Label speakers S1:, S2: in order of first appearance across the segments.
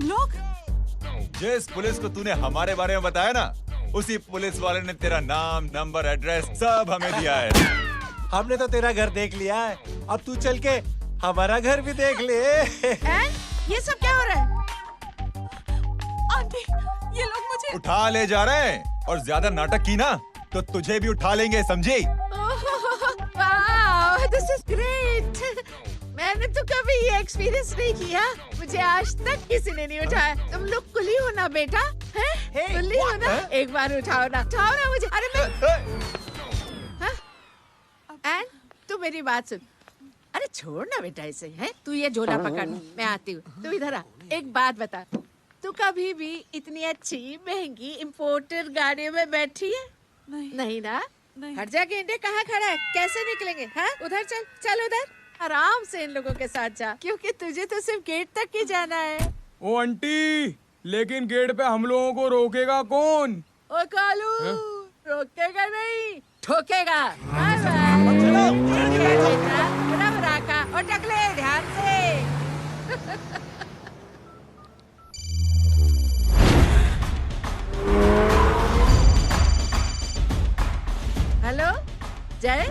S1: लोग?
S2: जिस पुलिस को तूने हमारे बारे में बताया ना, उसी पुलिस वाले ने तेरा नाम, नंबर, एड्रेस सब हमें दिया है।
S3: हमने तो तेरा घर देख लिया है, अब तू चल के हमारा घर भी देख ले।
S4: ये सब क्या हो रहा है?
S1: आंटी, ये लोग मुझे
S2: उठा ले जा रहे हैं, और ज्यादा नाटक की ना तो तुझे भी उठा लेंगे, समझी?
S4: This is great. मैंने तो कभी ये एक्सपीरियंस नहीं किया, मुझे आज तक किसी ने नहीं उठाया। तुम लोग कुली हो ना बेटा, हैं? कुली हो ना? एक बार उठाओ ना मुझे। अरे मैं एंड तू मेरी बात सुन। अरे छोड़ ना बेटा इसे, हैं? तू ये झोला पकड़, मैं आती हूँ। तू इधर आ, एक बात बता, तू कभी भी इतनी अच्छी महंगी इम्पोर्टेड गाड़ी में बैठी है? नहीं ना? हट जा गेंडे, कहाँ खड़ा है? कैसे निकलेंगे? हाँ, उधर चल, चल उधर। आराम से इन लोगों के साथ जा, क्योंकि तुझे तो सिर्फ गेट तक ही जाना है।
S5: ओ आंटी, लेकिन गेट पे हम लोगों को रोकेगा कौन?
S4: ओ कालू, रोकेगा नहीं, ठोकेगा। Bye bye. बेटा, बड़ा का और टकले ध्यान से। हेलो जय।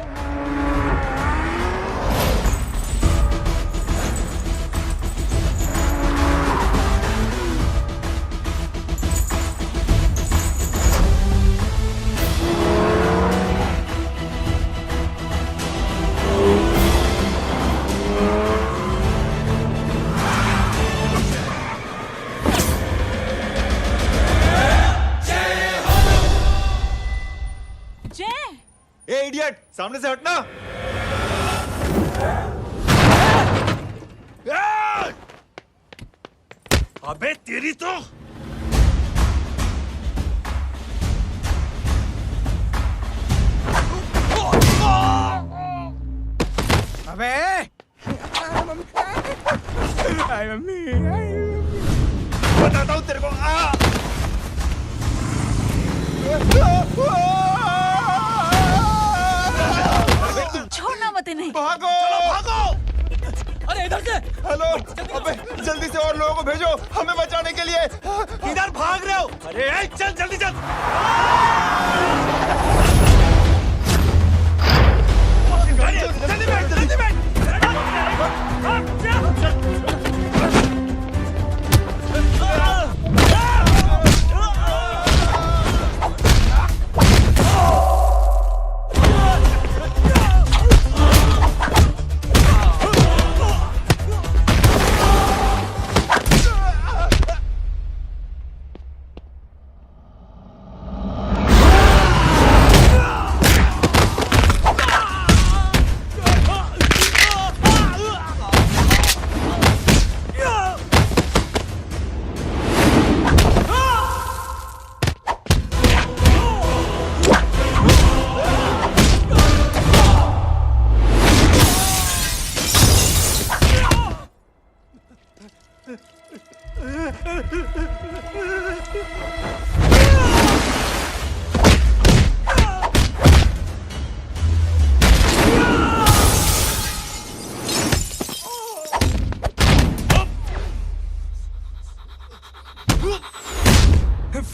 S2: ए इडियट, सामने से हटना।
S3: अबे तेरी तो
S5: अबे आई मम्मी,
S2: बताता हूँ तेरे को।
S1: छोड़ना मत इन्हें।
S2: भागो, भागो।
S5: अरे इधर से।
S2: हेलो, अबे जल्दी से और लोगों को भेजो हमें बचाने के लिए।
S3: इधर भाग रहे हो? अरे चल जल्दी चल।
S2: जल्दी बैठ, जल्दी बैठ।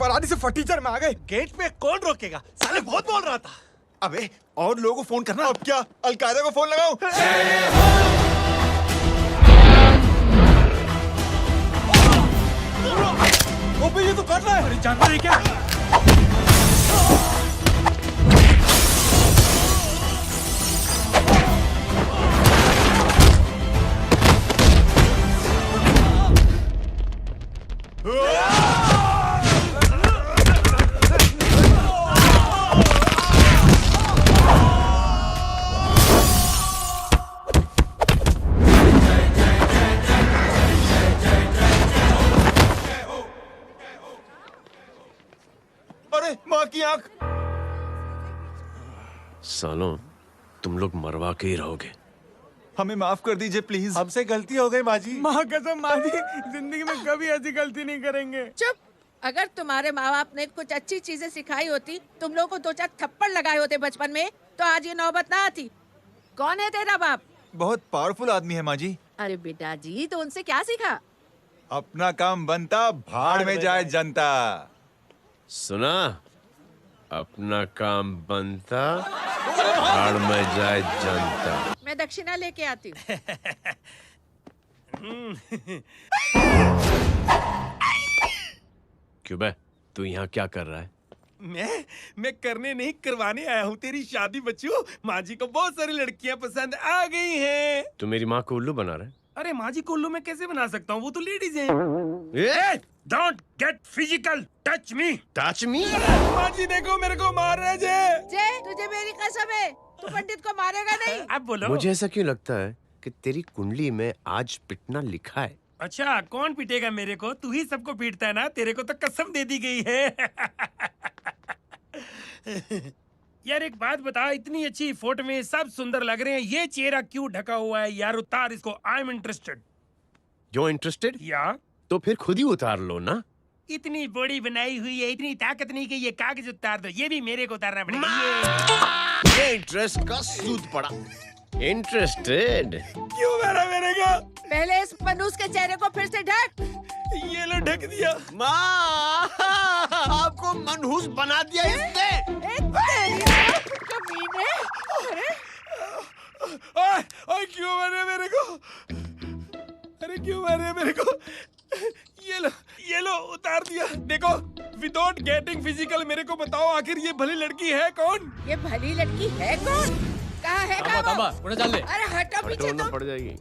S5: फरारी से फटीचर में आ गए।
S3: गेट पे कौन रोकेगा? साले बहुत बोल रहा था।
S2: अबे और लोगों को फोन करना। अब क्या अलकायदा को फोन लगाऊं?
S3: ओबे ये तो कर रहा है।
S5: अरे जानवर है क्या?
S2: अरे माँ की आंख।
S6: सालों, तुम लोग मरवा के ही रहोगे।
S2: हमें माफ कर दीजिए प्लीज।
S3: हमसे गलती हो गई माजी।
S5: माँ कसम माँ जी, जिंदगी में कभी ऐसी गलती नहीं करेंगे।
S4: चुप। अगर तुम्हारे माँ बाप ने कुछ अच्छी चीजें सिखाई होती, तुम लोगों को 2-4 थप्पड़ लगाए होते बचपन में, तो आज ये नौबत ना आती। कौन है तेरा बाप?
S2: बहुत पावरफुल आदमी है माँ जी।
S4: अरे बेटा जी, तो उनसे क्या सीखा?
S2: अपना काम बनता, भाड़ में जाए जनता।
S6: सुना? अपना काम बनता, भाड़ में जाए जनता।
S4: मैं दक्षिणा लेके आती हूँ।
S6: क्यों बे? तू यहाँ क्या कर रहा है?
S7: मैं करने नहीं करवाने आया हूँ तेरी शादी बच्चू। माँ जी को बहुत सारी लड़कियाँ पसंद आ गई हैं।
S6: तू मेरी माँ को उल्लू बना रहा है?
S7: अरे माँ जी को उल्लू मैं कैसे बना सकता हूँ? वो तो लेडीज हैं। Don't get physical, touch me.
S6: Touch me?
S7: माँ जी देखो मेरे को मार रहे जय।
S4: जय, तुझे मेरी कसम है, तू पंडित को मारेगा नहीं।
S7: अब बोलो।
S6: मुझे ऐसा क्यों लगता है कि तेरी कुंडली में आज पिटना लिखा है?
S7: अच्छा, कौन पीटेगा मेरे को? तू ही सबको पीटता है ना। तेरे को तो कसम दे दी गई है। यार एक बात बता, इतनी अच्छी फोटो में सब सुंदर लग रहे हैं, ये चेहरा क्यों ढका हुआ है? यार उतार इसको, आई एम इंटरेस्टेड।
S6: जो इंटरेस्टेड?
S7: या
S6: तो फिर खुद ही उतार लो ना।
S7: इतनी बॉडी बनाई हुई है, इतनी ताकत नहीं कि ये कागज उतार दो। ये भी मेरे को उतारना पड़ेगा।
S6: ये इंटरेस्ट का सूद पड़ा। इंटरेस्टेड?
S7: क्यों मारा मेरे को?
S4: पहले इस मनूस के चेहरे को फिर से ढक।
S7: ये लो ढक दिया।
S6: माँ, आपको मनहूस बना दिया इसने।
S4: कमीने।
S7: ओए क्यों मारे मेरे को? अरे क्यों मारे मेरे को? ये लो उतार दिया। देखो, विदाउट गेटिंग फिजिकल मेरे को बताओ, आखिर ये भली लड़की है कौन?
S4: ये भली लड़की है कौन? कहाँ है वो? अरे हटो पीछे
S6: ढूंढना
S4: तो।
S6: पड़ जाएगी।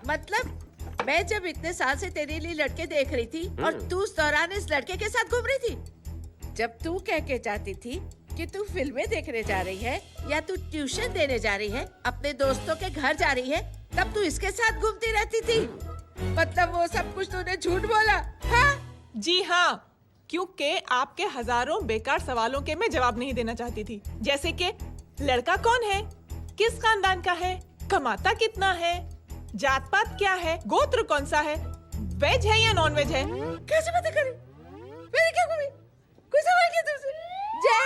S4: मतलब मैं जब इतने साल से तेरे लिए लड़के देख रही थी और तू उस दौरान इस लड़के के साथ घूम रही थी। जब तू कह के जाती थी कि तू फिल्में देखने जा रही है या तू ट्यूशन देने जा रही है, अपने दोस्तों के घर जा रही है, तब तू इसके साथ घूमती रहती थी। मतलब वो सब कुछ तूने झूठ बोला? हाँ?
S1: जी हाँ, क्योंकि आपके हजारों बेकार सवालों के मैं जवाब नहीं देना चाहती थी। जैसे कि लड़का कौन है, किस खानदान का है, कमाता कितना है, जात पात क्या है, गोत्र कौन सा है, वेज है या नॉन वेज है।
S4: कैसे बातें करी? मैंने क्या करी? कोई सवाल किया तुमसे? जय,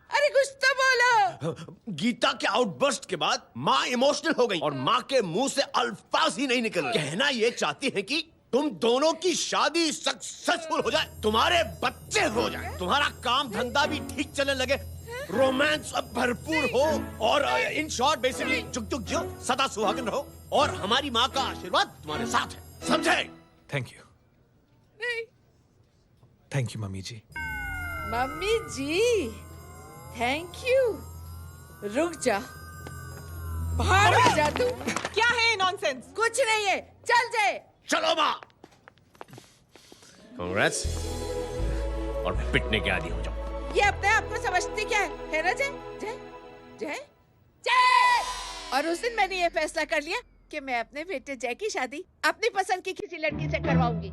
S4: अरे कुछ तो बोलो।
S6: गीता के आउटबर्स्ट के बाद माँ इमोशनल हो गई और माँ के मुंह से अल्फाज ही नहीं निकल रहे। कहना ये चाहती है कि तुम दोनों की शादी सक्सेसफुल हो जाए, तुम्हारे बच्चे हो जाए, तुम्हारा काम धंधा भी ठीक चलने लगे, रोमांस अब भरपूर हो और इन शॉर्ट बेसिकली जुग जुग जियो, सदा सुहागन रहो और हमारी माँ का आशीर्वाद तुम्हारे साथ है। समझे?
S8: Thank you. Thank you mummy ji.
S4: Mummy ji, thank you. रुक जा, बाहर आ जा तू।
S1: क्या है नॉनसेंस?
S4: कुछ नहीं है, चल जाए।
S6: चलो माँ। कांग्रेस। और पिटने के आदी हो जाओ।
S4: ये अपने आप को समझती क्या है ना जय? जय जय जय। और उस दिन मैंने ये फैसला कर लिया कि मैं अपने बेटे जय की शादी अपनी पसंद की किसी लड़की से करवाऊंगी।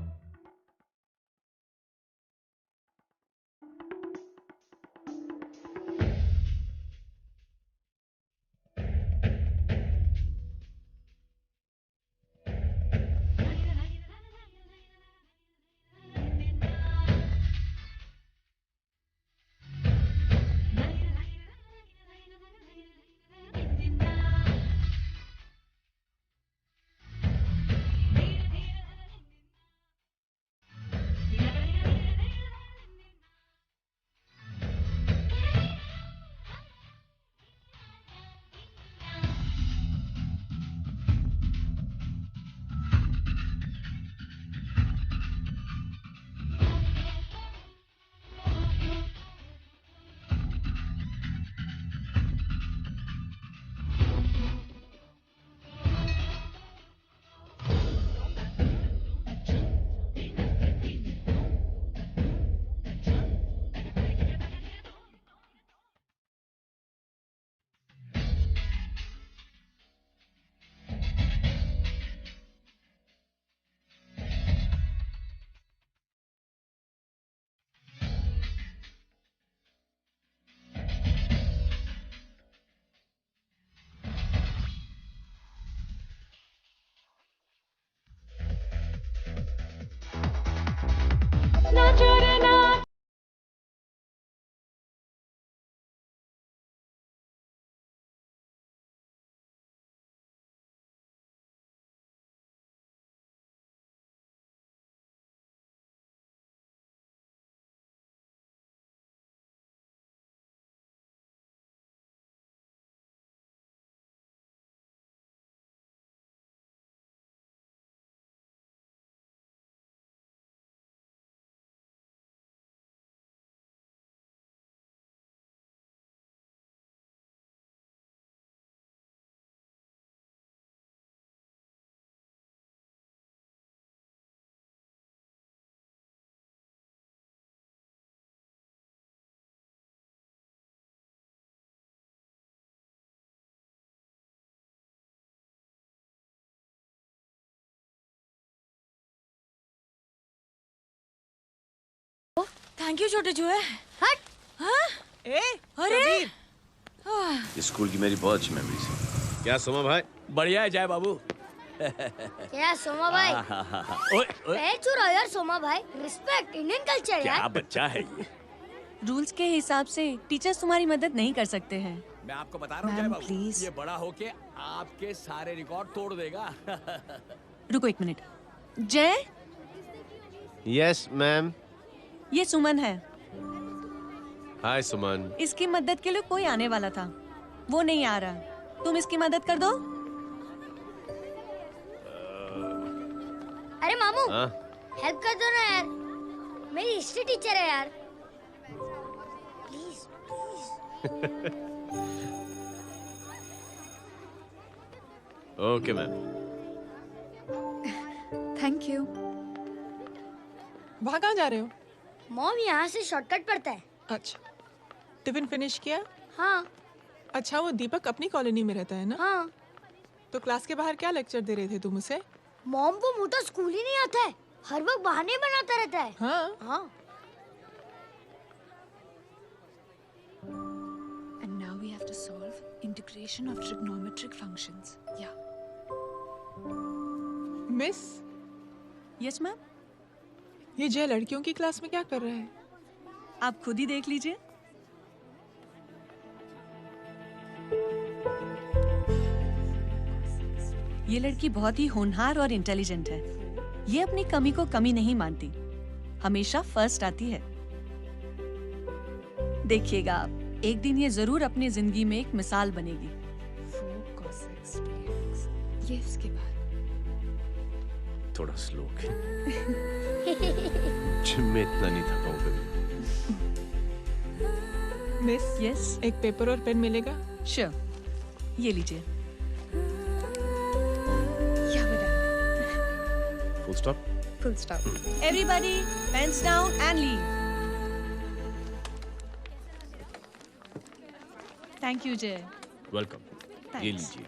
S9: थैंक यू छोटे चूहे।
S4: हट।
S9: हाँ?
S1: ए,
S9: अरे
S1: कबीर।
S6: स्कूल की मेरी बहुत अच्छी मेमोरीज है। क्या सोमा भाई?
S5: बढ़िया है जय बाबू।
S10: क्या सोमा भाई?
S5: ओए, ओए,
S10: पैर छू रहा हो यार सोमा भाई। रिस्पेक्ट इंडियन कल्चर
S5: क्या
S10: यार।
S5: बच्चा है ये।
S9: रूल्स के हिसाब से टीचर्स तुम्हारी मदद नहीं कर सकते हैं।
S5: मैं आपको बता रहा हूँ जय
S9: मैम,
S5: बाबू,
S9: प्लीज।
S5: ये बड़ा होके आपके सारे रिकॉर्ड तोड़ देगा।
S9: रुको एक मिनट। जय,
S6: यस मैम।
S9: ये सुमन है।
S6: हाय सुमन।
S9: इसकी मदद के लिए कोई आने वाला था, वो नहीं आ रहा। तुम इसकी मदद कर दो।
S10: अरे मामू
S6: हाँ?
S10: हेल्प कर दो ना यार, मेरी हिस्ट्री टीचर है यार। Please please.
S6: Okay ma'am.
S9: Thank you.
S1: वहाँ कहाँ जा रहे हो?
S10: मॉम यहाँ से शॉर्टकट पड़ता है।
S1: अच्छा, टिफिन फिनिश किया?
S10: हाँ
S1: अच्छा, वो दीपक अपनी कॉलोनी में रहता है ना?
S10: हाँ।
S1: तो क्लास के बाहर क्या लेक्चर दे रहे थे तुम उसे?
S10: मॉम को मुंह तो स्कूल ही नहीं आता है, हर वक्त बहाने बनाता रहता है।
S1: हाँ।
S10: हाँ।
S11: And now we have to solve integration of trigonometric functions. Yeah.
S1: Miss,
S9: yes ma'am.
S1: ये जय लड़कियों की क्लास में क्या कर रहा है?
S9: आप खुद ही देख लीजिए। ये लड़की बहुत ही होनहार और इंटेलिजेंट है। ये अपनी कमी को कमी नहीं मानती, हमेशा फर्स्ट आती है। देखिएगा आप, एक दिन ये जरूर अपनी जिंदगी में एक मिसाल बनेगी।
S11: 4 cos x dx. ये इसके बाद।
S6: थोड़ा स्लो जिम में इतना नहीं था पाऊँ कभी।
S1: मिस,
S9: यस,
S1: एक पेपर और पेन मिलेगा?
S9: श्योर, ये लीजिए।
S11: Yeah, we're done.
S6: Full stop.
S11: Full stop.
S9: Everybody pens down and leave. Thank you Jay.
S6: Welcome. ये लीजिए।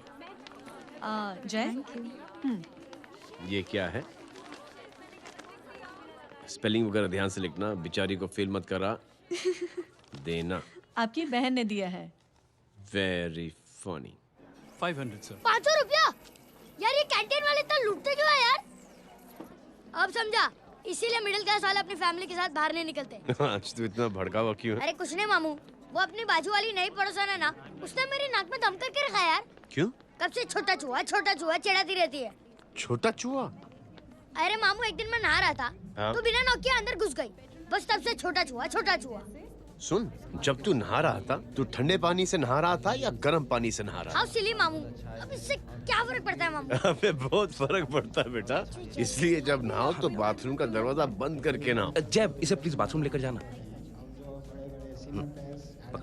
S9: जय,
S6: ये क्या है? स्पेलिंग वगैरह ध्यान से लिखना, बेचारी को फेल मत करा देना।
S9: आपकी बहन ने दिया है।
S6: Very funny.
S8: 500 सर।
S10: 500 रुपया? यार ये कैंटीन वाले इतना लूटते क्यों है यार? अब समझा, इसीलिए मिडिल क्लास वाले अपनी फैमिली के साथ बाहर नहीं निकलते।
S6: आज तो इतना भड़का हुआ क्यों है?
S10: अरे कुछ नहीं मामू, वो अपनी बाजू वाली नई पड़ोसन है ना, उसने मेरी नाक में दम करके रखा है यार।
S6: क्यों?
S10: कब से छोटा चूहा चिढ़ाती रहती है।
S6: छोटा चूहा?
S10: अरे मामू, एक दिन मैं नहा रहा था,
S6: हाँ?
S10: तो बिना नॉक के अंदर घुस गई। बस तब से छोटा चूहा।
S6: सुन, जब तू नहा रहा था, तू ठंडे पानी से नहा रहा था या गर्म पानी से नहा रहा
S10: हाउ सिली मामू, अब इससे क्या फर्क पड़ता है मामू?
S6: था? अबे बहुत फर्क पड़ता है बेटा, इसलिए जब नहाओ तो बाथरूम का दरवाजा बंद करके नहाओ।
S8: जय, इसे प्लीज बाथरूम लेकर जाना।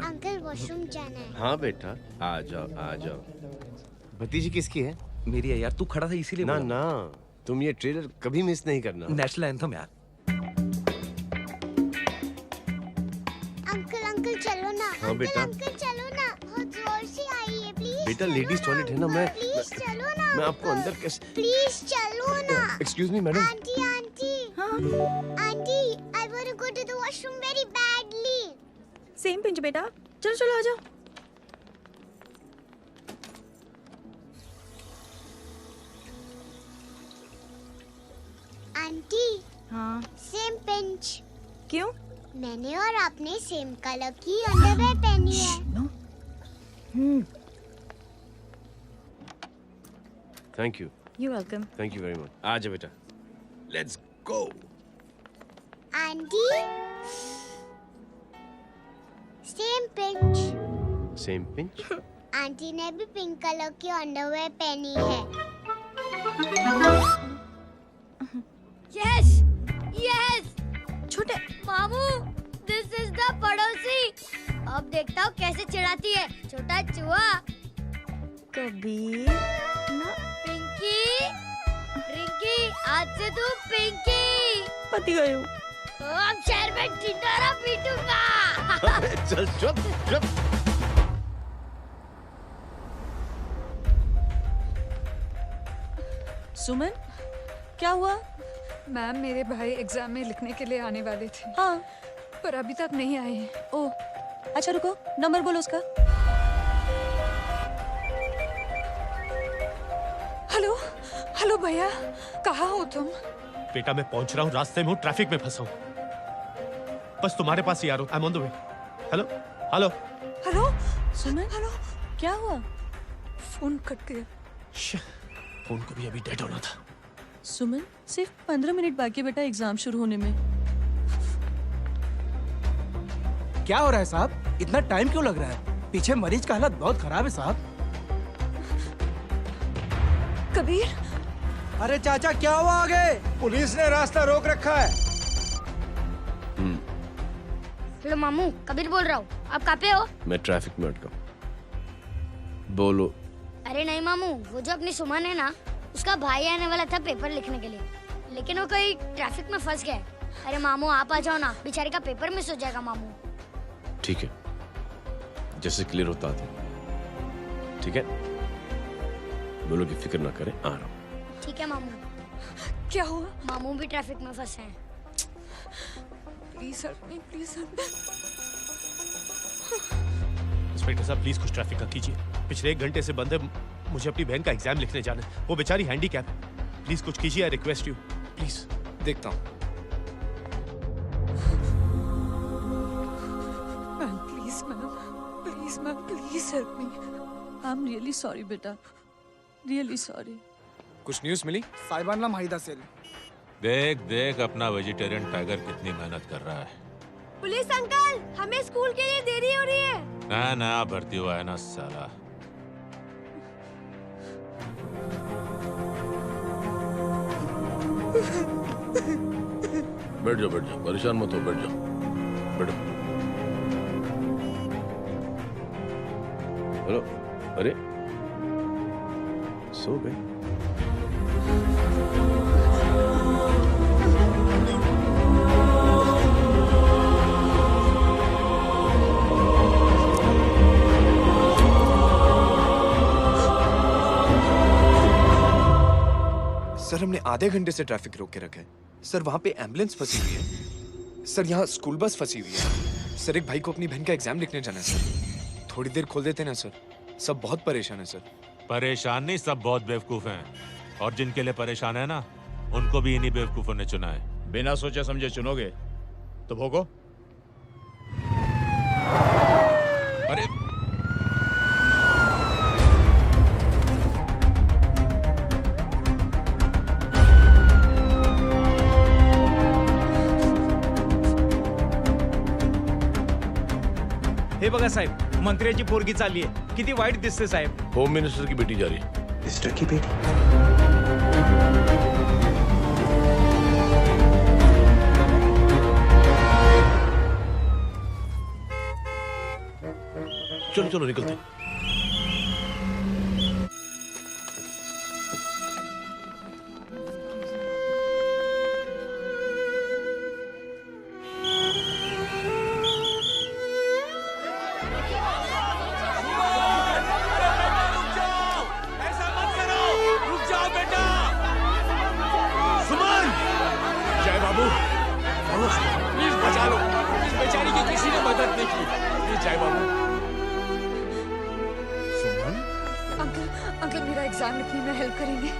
S10: अंकल वॉशरूम जाना है।
S6: हाँ बेटा, आ जाओ। भतीजी किसकी है?
S8: मेरी है यार, तू खड़ा था इसीलिए
S6: ना
S8: बोला।
S6: ना, तुम ये ट्रेलर कभी मिस नहीं करना।
S8: नेशनल एंथम यार।
S10: अंकल चलो ना।
S6: हाँ बेटा।
S10: अंकल चलो ना, बहुत जोर से आई है, प्लीज।
S6: बेटा लेडीज टॉयलेट है ना,
S10: प्लीज चलो ना।
S6: मैं आपको अंदर कैसे?
S10: प्लीज चलो ना।
S6: Excuse me madam.
S10: Aunty I want to go to the washroom very badly.
S11: Same pinch बेटा, चलो आ जाओ।
S10: आंटी,
S11: हाँ,
S10: सेम पिंच।
S11: क्यों?
S10: मैंने और आपने सेम कलर की अंडरवेयर पहनी है।
S6: Thank you.
S11: You welcome.
S6: Thank you very much. आ जा बेटा, let's go.
S10: Aunty, same pinch.
S6: Same pinch?
S10: Aunty ने भी पिंक कलर की अंडरवेयर पहनी है। Yes yes.
S11: छोटे
S10: मामू, दिस इज द पड़ोसी। अब देखता हूँ कैसे चिढ़ाती है छोटा चूहा।
S11: कबीर ना।
S10: पिंकी, रिंकी, आज से तू पिंकी।
S11: पति गई हूँ।
S10: अब शहर में ढिंढोरा पीटूंगा।
S6: चल चुप।
S9: सुमन, क्या हुआ?
S11: मैम, मेरे भाई एग्जाम में लिखने के लिए आने वाले थे।
S9: हाँ,
S11: पर अभी तक नहीं आए हैं।
S9: ओ, अच्छा रुको, नंबर बोलो उसका।
S11: हेलो हेलो भैया, कहाँ हो तुम?
S6: बेटा मैं पहुंच रहा हूँ, रास्ते में हूँ, ट्रैफिक में फंसा हूँ, बस तुम्हारे पास ही आ रहा हूँ। I am on the way. Hello hello
S11: hello
S9: Suman,
S11: hello,
S9: क्या हुआ?
S11: फोन कट गया।
S6: फोन को भी अभी डेड होना था।
S9: सुमन, सिर्फ 15 मिनट बाकी है बेटा एग्जाम शुरू होने में।
S12: क्या हो रहा है साहब? इतना टाइम क्यों लग रहा है? पीछे मरीज का हालत बहुत खराब है साहब।
S11: कबीर,
S12: अरे चाचा क्या हुआ आगे? पुलिस ने रास्ता रोक रखा है।
S10: हेलो मामू, कबीर बोल रहा हूँ। आप कहाँ पे हो?
S6: मैं ट्रैफिक में अटका हूँ। बोलो।
S10: अरे नहीं मामू, वो जो अपनी सुमन है ना, उसका भाई आने वाला था पेपर लिखने के लिए, लेकिन वो कोई ट्रैफिक में फंस गया। अरे मामू आप आ जाओ ना, बेचारे का पेपर मिस हो जाएगा मामू।
S6: ठीक है, जैसे क्लियर होता था। ठीक है, बोलो कि फिक्र ना करें, आ रहा हूँ।
S10: ठीक है मामू।
S11: क्या हुआ?
S10: मामू भी ट्रैफिक में फंसे हैं।
S11: Please help me, please help me.
S6: Inspector साहब प्लीज कुछ ट्रैफिक का कीजिए। पिछले 1 घंटे से बंद है, मुझे अपनी बहन का एग्जाम लिखने जाना है। वो बेचारी हैंडीकैप है। प्लीज कुछ कीजिए, आई रिक्वेस्ट यू प्लीज।
S12: देखता हूँ।
S11: Ma'am please ma'am, please help me.
S9: I am really sorry बेटा, रियली सॉरी।
S12: कुछ न्यूज़ मिली? साहिबाना माहिदा सेल।
S13: देख देख अपना वेजिटेरियन टाइगर कितनी मेहनत कर रहा है।
S10: पुलिस अंकल, हमें स्कूल के लिए देरी हो रही है।
S13: नया भर्ती हुआ है ना साला।
S6: बैठ जाओ, परेशान मत हो, बैठ जाओ, बैठो। हेलो, अरे सो गए?
S14: सर हमने आधे घंटे से ट्रैफिक रोक के रखा है। सर वहाँ पे एम्बुलेंस फंसी हुई है। सर यहाँ स्कूल बस फंसी हुई है। सर एक भाई को अपनी बहन का एग्जाम लिखने जाना है सर। थोड़ी देर खोल देते ना सर। सब बहुत परेशान है सर।
S13: परेशान नहीं, सब बहुत बेवकूफ हैं। और जिनके लिए परेशान है ना, उनको भी इन्हीं बेवकूफों ने चुना है।
S2: बिना सोचे समझे चुनोगे तो भोगो।
S13: अरे
S3: हे बघा साहेब, मंत्र्याची पोरगी चालली आहे. किती वाईट दिसते साहेब.
S6: होम मिनिस्टर की बेटी जा रही है.
S14: मिनिस्टर की बेटी?
S6: चलो चलो निकलते हैं.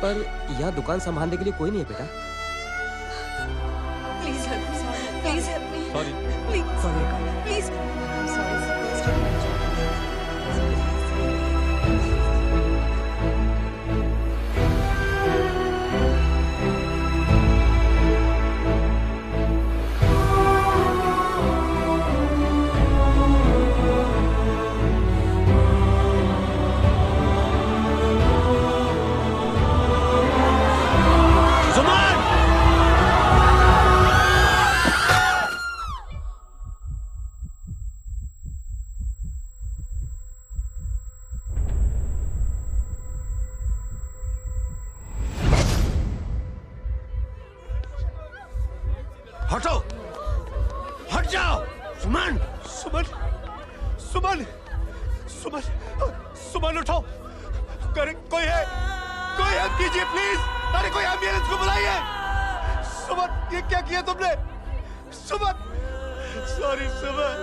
S15: पर यहाँ दुकान संभालने के लिए कोई नहीं है बेटा.
S11: Please help me, please help me.
S6: Sorry.
S11: Please
S6: हटो, हट जाओ. सुमन, सुमन, सुमन, सुमन, सुमन उठो. करे कोई है, कोई हेल्प कीजिए प्लीज. अरे कोई एम्बुलेंस को बुलाइए. सुमन, ये क्या किया तुमने? सुमन, Sorry, Suman.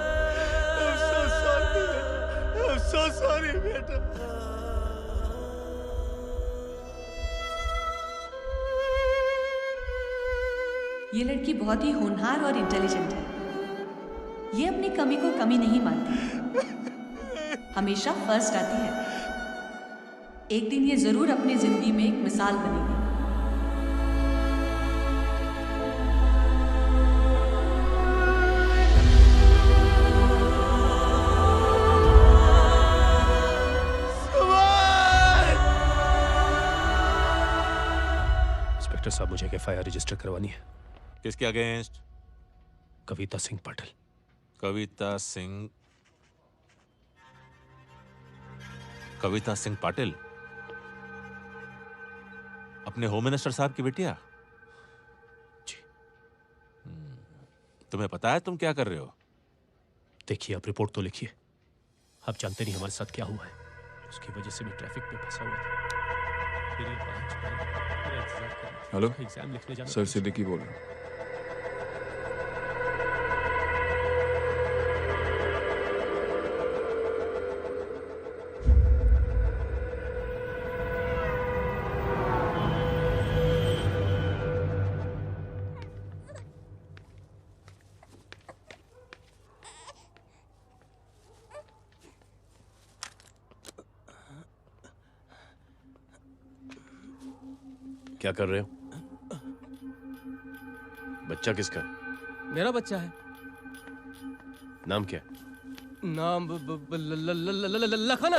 S6: I'm so sorry. I'm so sorry, बेटा.
S9: ये लड़की बहुत ही होनहार और इंटेलिजेंट है। ये अपनी कमी को कमी नहीं मानती, हमेशा फर्स्ट आती है। एक दिन ये जरूर अपनी जिंदगी में एक मिसाल बनेगी।
S16: इंस्पेक्टर साहब, मुझे एक एफआईआर रजिस्टर करवानी है।
S13: किसके अगेंस्ट?
S16: कविता सिंह पाटिल।
S13: कविता सिंह पाटिल, अपने होम मिनिस्टर साहब की बेटिया?
S16: जी।
S13: तुम्हें पता है तुम क्या कर रहे हो?
S16: देखिए, आप रिपोर्ट तो लिखिए। आप जानते नहीं हमारे साथ क्या हुआ है। उसकी वजह से मैं ट्रैफिक में फंसा हुआ था। फिर ये 5 मेरा इंतजार करना।
S17: हेलो
S16: एग्जाम लिखने जाना।
S17: सर, सिद्दीकी बोल रहा हूँ।
S6: क्या कर रहे हो? बच्चा किसका?
S15: मेरा बच्चा है।
S6: नाम क्या?
S15: नाम लखन।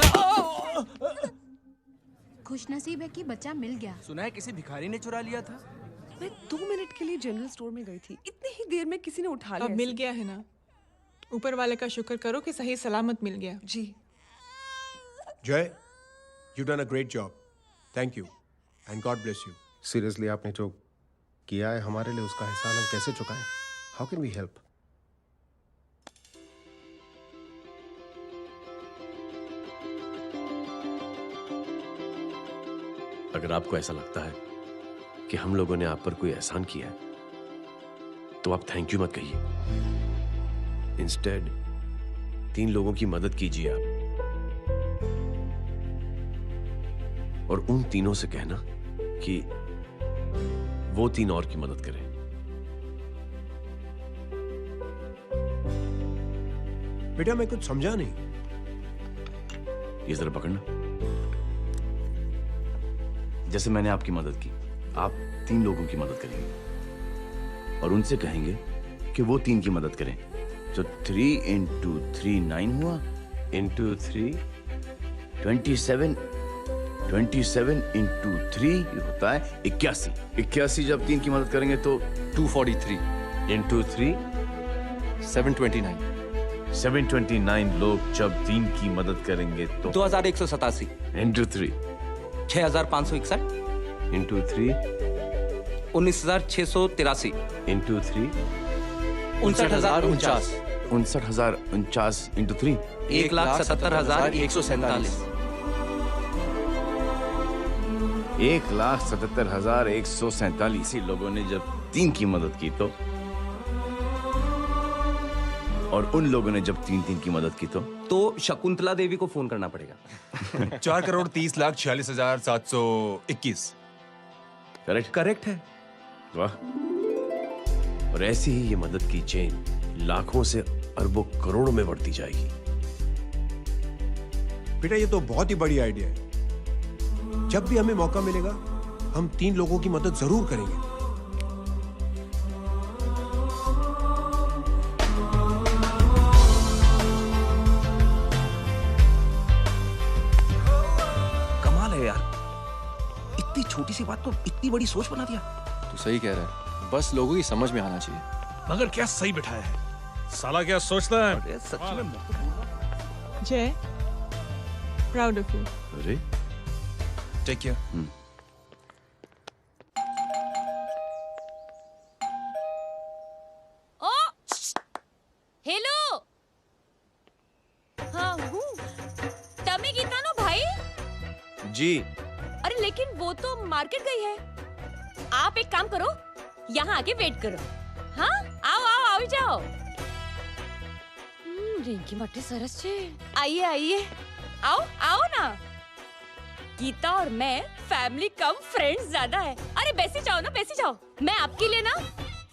S11: खुशनसीब है कि बच्चा मिल गया।
S12: सुना है किसी भिखारी ने चुरा लिया था।
S18: मैं 2 मिनट के लिए जनरल स्टोर में गई थी, इतनी ही देर में किसी ने उठा लिया।
S1: अब मिल गया है ना, ऊपर वाले का शुक्र करो कि सही सलामत मिल गया।
S18: जी।
S19: जय, you done a great job. Thank you and God bless you.
S20: Seriously, आपने जो किया है हमारे लिए, उसका एहसान हम कैसे चुकाएं? How can we help?
S6: अगर आपको ऐसा लगता है कि हम लोगों ने आप पर कोई एहसान किया है, तो आप थैंक यू मत कहिए। इंस्टेड 3 लोगों की मदद कीजिए आप, और उन तीनों से कहना कि वो 3 और की मदद करें।
S19: बेटा, मैं कुछ समझा नहीं।
S6: ये जरा पकड़ना। जैसे मैंने आपकी मदद की, आप 3 लोगों की मदद करेंगे और उनसे कहेंगे कि वो 3 की मदद करें। तो 3 into 3 9 हुआ, into 3 27 into 3 होता है 81। 81 जब 3 की मदद करेंगे तो
S14: 243
S6: into 3
S14: 729
S6: 729 लोग जब 3 की मदद करेंगे तो
S15: 2187
S6: into 3
S15: 6561
S6: into 3
S15: 19683
S6: into 3
S15: 59049
S6: 59049 into 3
S15: 1,77,147
S6: 1,77,147 लोगों ने जब 3 की मदद की तो, और उन लोगों ने जब 3 की मदद की तो
S15: शकुंतला देवी को फोन करना पड़ेगा।
S2: 4,30,46,721।
S6: करेक्ट है। वाह। और ऐसी ही ये मदद की चेन लाखों से अरबों करोड़ों में बढ़ती जाएगी।
S19: बेटा, ये तो बहुत ही बड़ी आइडिया है। जब भी हमें मौका मिलेगा, हम 3 लोगों की मदद जरूर करेंगे।
S8: कमाल है यार, इतनी छोटी सी बात को इतनी बड़ी सोच बना दिया।
S14: तू सही कह रहा है, बस लोगों की समझ में आना चाहिए।
S7: मगर क्या सही बिठाया है, साला क्या सोचता है।
S8: अरे सच में
S1: जय, प्राउड ऑफ यू।
S6: अरे
S2: टेक केयर।
S21: ओ हेलो, हाँ हूँ। तमे गीता नो भाई
S6: जी।
S21: अरे लेकिन वो तो मार्केट गई है। आप एक काम करो, यहाँ आके वेट करो। हाँ आओ आओ आओ जाओ। रिंकी मट्टी सरस छे। आइए आइए, आओ आओ ना। गीता और मैं फैमिली कम फ्रेंड्स ज्यादा है। अरे बैसी जाओ ना, बैसी जाओ। मैं आपके लिए ना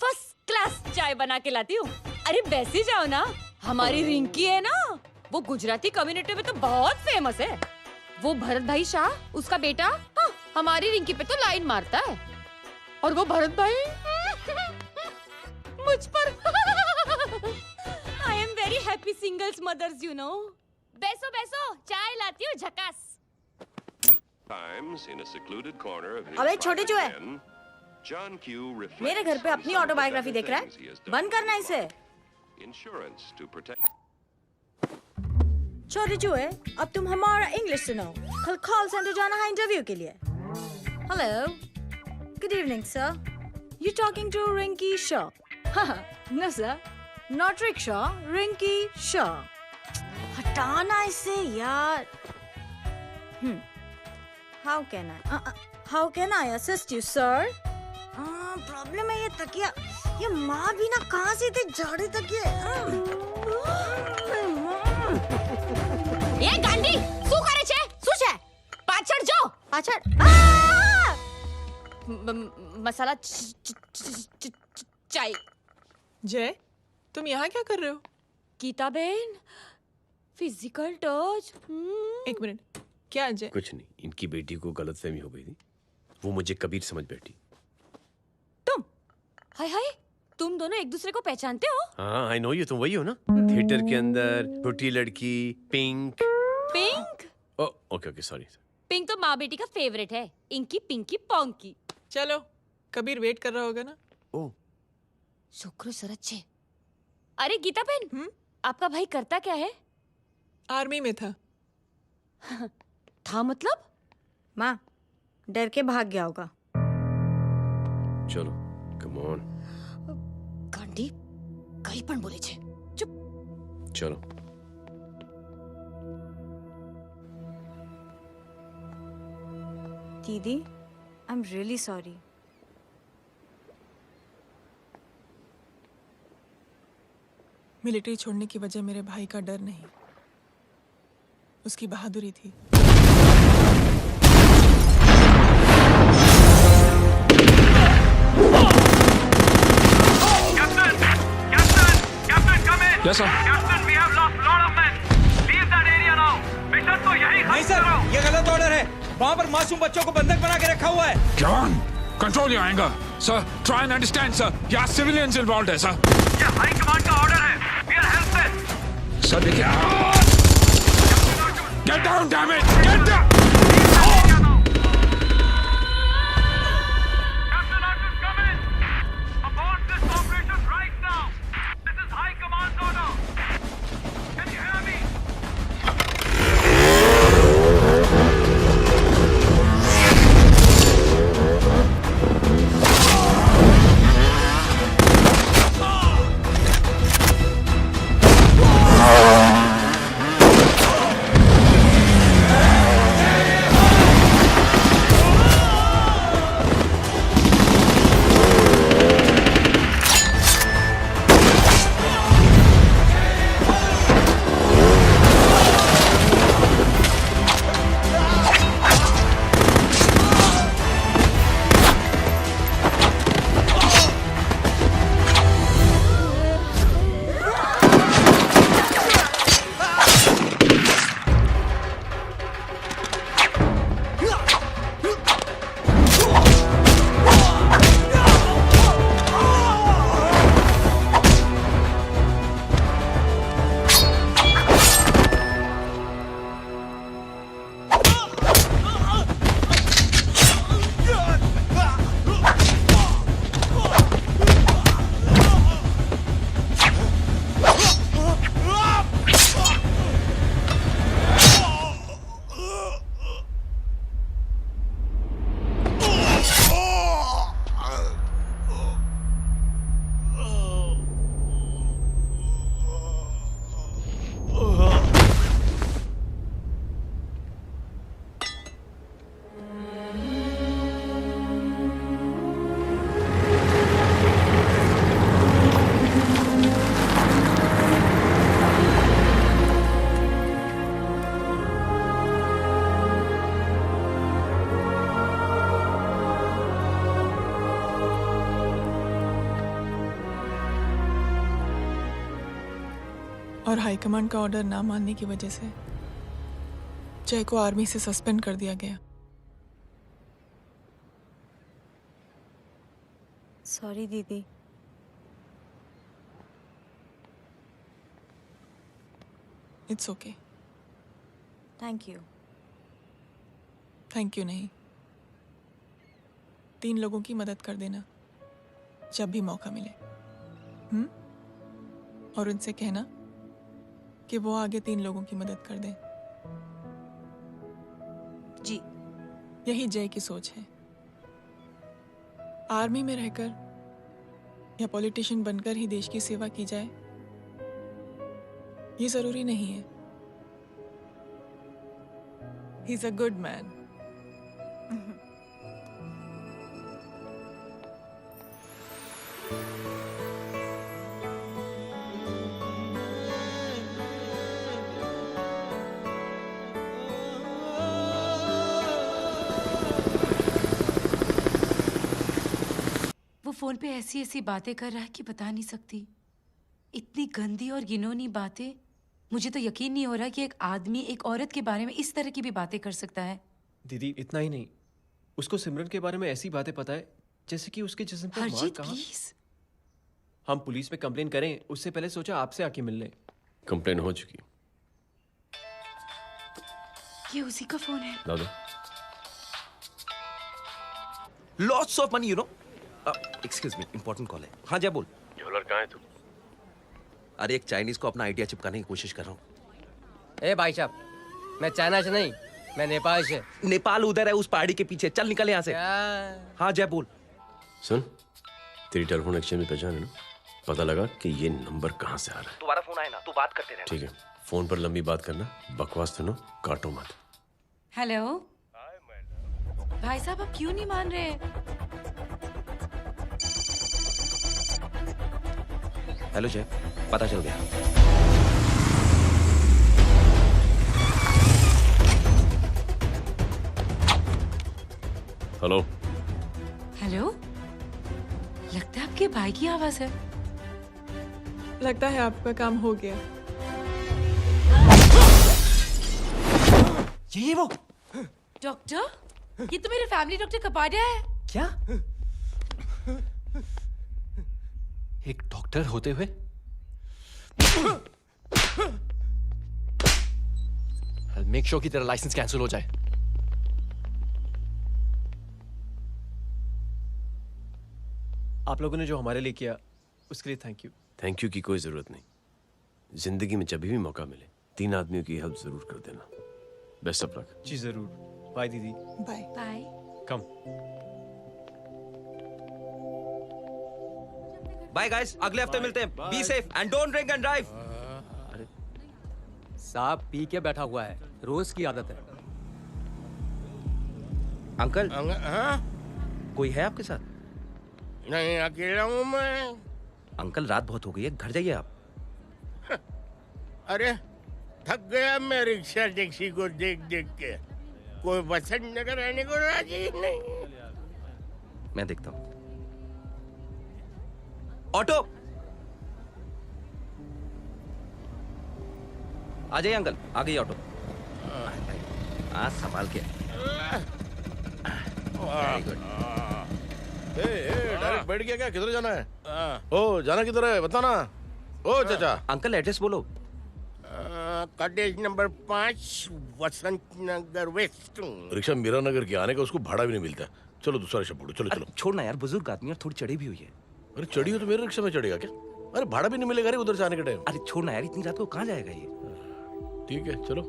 S21: फर्स्ट क्लास चाय बना के लाती हूँ। अरे बैसी जाओ ना। हमारी रिंकी है ना, वो गुजराती कम्युनिटी में तो बहुत फेमस है। वो भरत भाई शाह, उसका बेटा, हाँ, हमारी रिंकी पे तो लाइन मारता है। और वो भरत भाई मुझ पर। I am very happy singles mothers, you know. बैसो बैसो, चाय लाती हूँ झकास।
S17: अबे छोटे जो है, मेरे घर पे अपनी ऑटोबायोग्राफी देख रहा है, बंद करना इसे। छोटे जो है, अब तुम हमारा इंग्लिश सुनो। कल कॉल सेंटर जाना है इंटरव्यू के लिए। Hello, good evening sir. You talking to Rinki Shaw? No sir, not rickshaw, Rinki Shaw. हटाना इसे यार। How can I assist you, sir? Problem है ये तकिया, ये माँ भी ना कहाँ से इतने झाड़े तकिए।
S21: ये गांडी, શું કરે છે? શું છે? પાછળ જો,
S17: પાછળ।
S21: मसाला चाय।
S1: जय, तुम यहाँ क्या कर रहे हो?
S21: गीता बहन, फिजिकल टच।
S1: एक मिनट, क्या अजय?
S6: कुछ नहीं, इनकी बेटी को गलतफहमी हो गई थी, वो मुझे कबीर समझ बैठी।
S21: तुम, हाय हाय, तुम दोनों एक दूसरे को पहचानते हो?
S6: हाँ, आई नो यू, तुम वही हो ना, थिएटर के अंदर छोटी लड़की pink.
S21: Pink?
S6: Okay okay, sorry.
S21: Pink तो माँ बेटी का फेवरेट है, इंकी पिंकी पोंकी।
S1: चलो, कबीर वेट कर रहा होगा ना।
S6: ओ,
S21: शुक्र सरच है। अरे गीता बहन, आपका भाई करता क्या है?
S1: आर्मी में था।
S21: था मतलब?
S17: माँ, डर के भाग गया होगा।
S6: चलो, कम ऑन।
S21: गांडी, कहीं पण बोले छे। चुप।
S6: चलो।
S17: दीदी, I am really sorry.
S1: Military छोड़ने की वजह मेरे भाई का डर नहीं, उसकी बहादुरी थी।
S5: Yes, sir.
S22: Captain, we have lost lot of men. Leave that area now. Mission तो यही
S5: नहीं सर, ये गलत ऑर्डर है। वहाँ पर मासूम बच्चों को बंधक बना के रखा हुआ है।
S23: जवान, control your anger. Sir, try and understand, sir. यहाँ civilians involved है, sir.
S22: ये हाई कमांड का ऑर्डर है। We are helpless.
S23: Sir, देखिए। Get down, damn it! Get down!
S1: और हाईकमांड का ऑर्डर ना मानने की वजह से जय को आर्मी से सस्पेंड कर दिया गया।
S17: सॉरी दीदी।
S1: It's okay.
S17: Thank you.
S1: Thank you नहीं, 3 लोगों की मदद कर देना जब भी मौका मिले। और उनसे कहना कि वो आगे 3 लोगों की मदद कर दें।
S17: जी।
S1: यही जय की सोच है। आर्मी में रहकर या पॉलिटिशियन बनकर ही देश की सेवा की जाए, ये जरूरी नहीं है। He is a good man.
S3: वो फोन पे ऐसी ऐसी बातें कर रहा है कि बता नहीं सकती। इतनी गंदी और घिनौनी बातें। मुझे तो यकीन नहीं हो रहा कि एक आदमी एक औरत के बारे में इस तरह की भी बातें कर सकता है।
S4: दीदी इतना ही नहीं, उसको सिमरन के बारे में ऐसी बातें पता है जैसे कि उसके जिस्म पर मार
S3: हरजीत
S4: कहाँ।
S3: प्लीज।
S4: हम पुलिस में कंप्लेन करें उससे पहले सोचा आपसे आके मिल लें।
S6: कंप्लेन हो चुकी।
S3: ये उसी का फोन है।
S6: दादा
S8: lots of money you know. Excuse me, important call है। हाँ जय बोल।
S6: ज्वेलर कहाँ है तू?
S8: अरे एक चाइनीज को अपना आइडिया चिपकाने की कोशिश कर रहा हूँ।
S15: ए भाई साहब, मैं चाइना से नहीं, मैं नेपाल से।
S8: नेपाल उधर है उस पहाड़ी के पीछे। चल निकल यहाँ से। हाँ जय बोल।
S6: सुन, तेरी टेलीफोन एक्सचेंज में पहचान है ना? पता लगा कि ये नंबर कहाँ से आ रहा है।
S8: दोबारा फोन आए ना तू बात करते रहना।
S6: ठीक है, फोन पर लंबी बात करना, बकवास सुनो, काटो मत।
S3: हेलो भाई साहब, आप क्यों नहीं मान रहे?
S8: हेलो जय, पता चल गया।
S6: हेलो
S3: हेलो, लगता है आपके भाई की आवाज है।
S1: लगता है आपका काम हो गया।
S4: ये वो
S3: डॉक्टर, ये तो मेरे फैमिली डॉक्टर कपाडिया है।
S4: क्या? एक डॉक्टर होते हुए? मेक श्योर कि तेरा लाइसेंस कैंसिल हो जाए। आप लोगों ने जो हमारे लिए किया उसके लिए थैंक यू।
S6: थैंक यू की कोई जरूरत नहीं। जिंदगी में जब भी मौका मिले 3 आदमियों की हेल्प जरूर कर देना। Best of luck.
S4: जी जरूर। बाय दीदी।
S1: Bye
S3: bye.
S4: Come.
S8: Bye guys, अगले हफ्ते मिलते हैं। Be safe and don't drink and drive.
S15: अरे साहब पी के बैठा हुआ है, रोज की आदत है।
S8: अंकल
S10: हाँ?
S8: कोई है आपके साथ?
S10: नहीं, अकेला हूँ मैं।
S8: अंकल रात बहुत हो गई है, घर जाइए आप।
S10: अरे थक गया मैं रिक्शा टैक्सी को देख देख के। कोई वसंत नगर रहने को राजी नहीं।
S8: मैं देखता हूँ। ऑटो आ जाइए अंकल, आ गई ऑटो। आज संभाल के। Very good.
S10: डायरेक्ट बैठ गया क्या? किधर जाना है? ओ जाना किधर है बताना। ओ चाचा।
S8: अंकल एड्रेस बोलो।
S10: कॉटेज नंबर 5 वसंत नगर वेस्ट।
S6: रिक्शा मीरा नगर की आने का उसको भाड़ा भी नहीं मिलता। चलो दूसरा रिक्शा पकड़ो। चलो चलो।
S8: छोड़ना यार, बुजुर्ग आदमी और थोड़ी चढ़ी भी हुई है।
S6: अरे चढ़ी हो तो मेरे रिक्शा में चढ़ेगा क्या? अरे भाड़ा भी नहीं मिलेगा रे उधर से आने के टाइम।
S8: अरे छोड़ना यार, इतनी रात को कहाँ जाएगा ये?
S6: ठीक है चलो।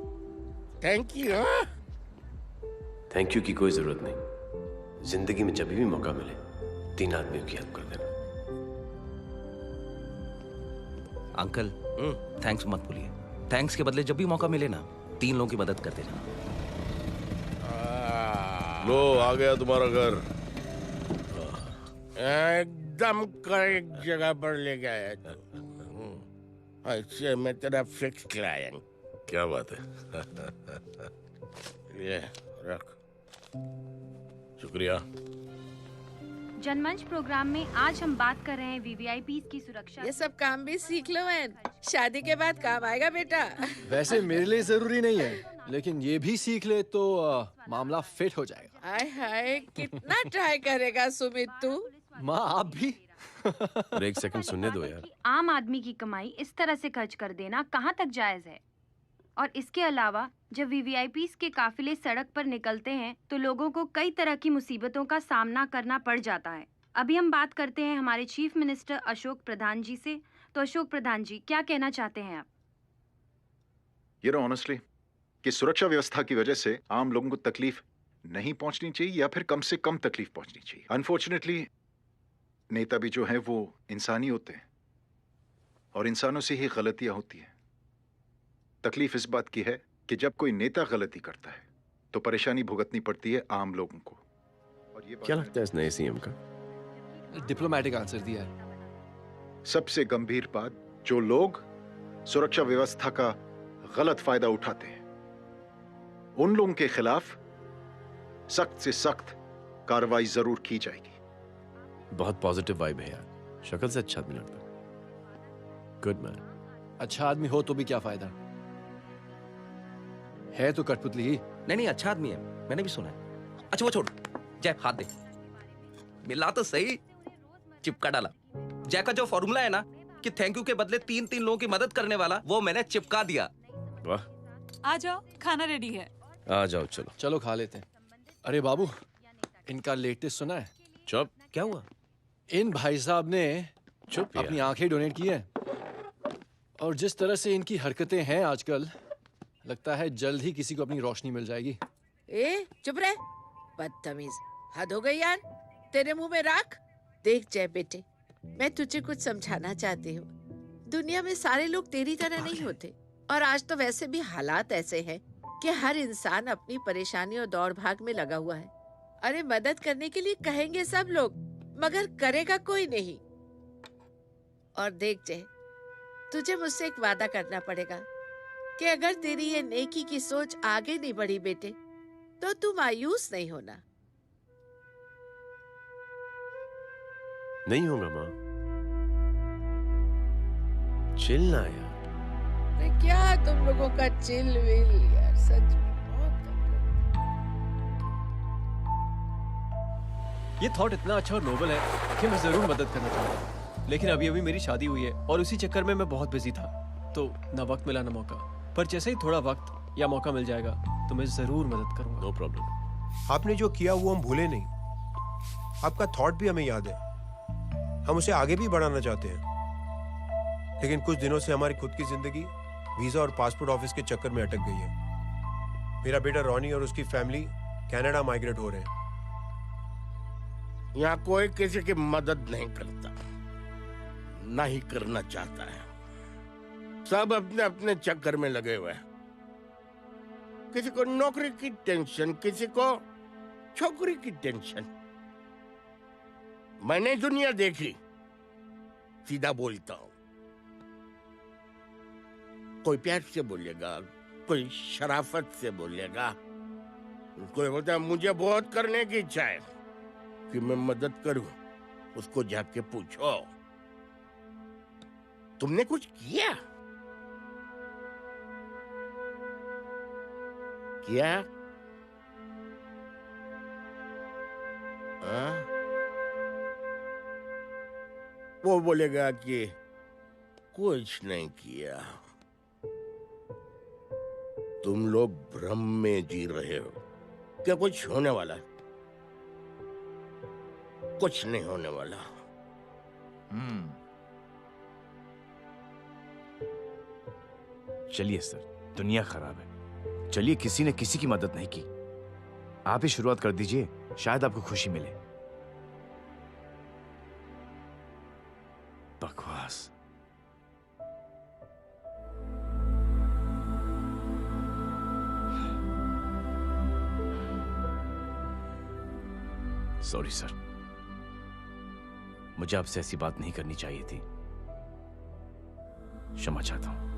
S10: Thank you.
S6: थैंक यू की कोई जरूरत नहीं। जिंदगी में जब भी मौका मिले 3 आदमियों की हेल्प कर देना।
S8: अंकल थैंक्स मत भूलिए। थैंक्स के बदले जब भी मौका मिले ना 3 लोगों की मदद कर देना।
S6: लो आ गया तुम्हारा घर।
S10: एकदम करेक्ट जगह पर ले गया तू। अच्छा मैं तेरा फिक्स क्लाइंट।
S6: क्या बात है।
S10: ये रख।
S6: शुक्रिया।
S24: जनमंच प्रोग्राम में आज हम बात कर रहे हैं वीवीआईपीज़ की सुरक्षा।
S25: ये सब काम भी सीख लो।
S9: शादी के बाद काम आएगा बेटा।
S13: वैसे मेरे लिए जरूरी नहीं है, लेकिन ये भी सीख ले तो मामला फिट हो जाएगा।
S9: हाय हाय, कितना ट्राई करेगा सुमित तू?
S13: माँ आप भी।
S20: और एक सेकंड सुनने दो यार।
S16: आम आदमी की कमाई इस तरह से खर्च कर देना कहाँ तक जायज है? और इसके अलावा जब वीवीआईपीज़ के काफिले सड़क पर निकलते हैं तो लोगों को कई तरह की मुसीबतों का सामना करना पड़ जाता है। अभी हम बात करते हैं हमारे चीफ मिनिस्टर अशोक प्रधान जी से। तो अशोक प्रधान जी, क्या कहना चाहते हैं आप?
S24: ये ऑनेस्टली कि सुरक्षा व्यवस्था की वजह से आम लोगों को तकलीफ नहीं पहुंचनी चाहिए या फिर कम से कम तकलीफ पहुंचनी चाहिए। अनफॉर्चुनेटली नेता भी जो है वो इंसान ही होते हैं और इंसानों से ही गलतियां होती हैं। तकलीफ इस बात की है कि जब कोई नेता गलती करता है तो परेशानी भुगतनी पड़ती है आम लोगों को। और ये
S20: क्या लगता है इस नए सीएम का?
S13: डिप्लोमेटिक आंसर दिया है।
S24: सबसे गंभीर बात, जो लोग सुरक्षा व्यवस्था का गलत फायदा उठाते हैं उन लोगों के खिलाफ सख्त से सख्त कार्रवाई जरूर की जाएगी।
S20: बहुत पॉजिटिव वाइब है यार, शक्ल से अच्छा आदमी लगता है। Good man.
S13: अच्छा आदमी हो तो भी क्या फायदा है, तो कठपुतली ही।
S8: नहीं अच्छा आदमी है, मैंने भी सुना है। अच्छा वो छोड़, जय हाथ दे। मिला तो सही, चिपका डाला। जय का जो फॉर्मूला है ना कि थैंक यू के बदले 3 लोगों की मदद करने वाला, वो मैंने चिपका दिया।
S20: वाह।
S25: आ जाओ, खाना रेडी है।
S20: आ जाओ, चलो
S13: चलो खा लेते हैं। अरे बाबू, इनका लेटेस्ट सुना है?
S20: चुप।
S8: क्या हुआ?
S13: इन भाई साहब ने
S20: चुप
S13: अपनी आंखें डोनेट की है और जिस तरह से इनकी हरकतें हैं आजकल, लगता है जल्द ही किसी को अपनी रोशनी मिल जाएगी।
S9: ए चुप रहे, बदतमीज, हद हो गई यार। तेरे मुंह में राख। देख जय बेटे, मैं तुझे कुछ समझाना चाहती हूँ। दुनिया में सारे लोग तेरी तरह नहीं होते और आज तो वैसे भी हालात ऐसे हैं कि हर इंसान अपनी परेशानी और दौड़ भाग में लगा हुआ है। अरे मदद करने के लिए कहेंगे सब लोग, मगर करेगा कोई नहीं। और देख जय, तुझे मुझसे एक वादा करना पड़ेगा कि अगर तेरी ये नेकी की सोच आगे नहीं बढ़ी बेटे, तो तू मायूस नहीं होना।
S20: नहीं होगा माँ। चिल ना यार।
S9: अरे क्या तुम लोगों का चिल विल यार, सच में बहुत।
S4: ये थॉट इतना अच्छा और नोबल है कि मैं जरूर मदद करना चाहूंगा, लेकिन अभी अभी मेरी शादी हुई है और उसी चक्कर में मैं बहुत बिजी था, तो ना वक्त मिला ना मौका। पर जैसे ही थोड़ा वक्त या मौका मिल जाएगा तो मैं जरूर मदद करूंगा।
S20: No problem.
S19: आपने जो किया वो हम भूले नहीं। आपका थॉट भी हमें याद है, हम उसे आगे भी बढ़ाना चाहते हैं। लेकिन कुछ दिनों से हमारी खुद की जिंदगी वीजा और पासपोर्ट ऑफिस के चक्कर में अटक गई है। मेरा बेटा रॉनी और उसकी फैमिली कनाडा माइग्रेट हो रहे हैं।
S10: यहाँ कोई किसी की मदद नहीं करता, ना ही करना चाहता है। सब अपने अपने चक्कर में लगे हुए हैं। किसी को नौकरी की टेंशन, किसी को छोकरी की टेंशन। मैंने दुनिया देखी, सीधा बोलता हूं। कोई प्यार से बोलेगा, कोई शराफत से बोलेगा, कोई बोलता है मुझे बहुत करने की इच्छा है कि मैं मदद करूं। उसको जाके पूछो तुमने कुछ किया? किया? वो बोलेगा कि कुछ नहीं किया। तुम लोग भ्रम में जी रहे हो। क्या कुछ होने वाला? कुछ नहीं होने वाला।
S2: चलिए सर, दुनिया खराब है। चलिए, किसी ने किसी की मदद नहीं की। आप ही शुरुआत कर दीजिए, शायद आपको खुशी मिले। बकवास। सॉरी सर, मुझे आपसे ऐसी बात नहीं करनी चाहिए थी। क्षमा चाहता हूं।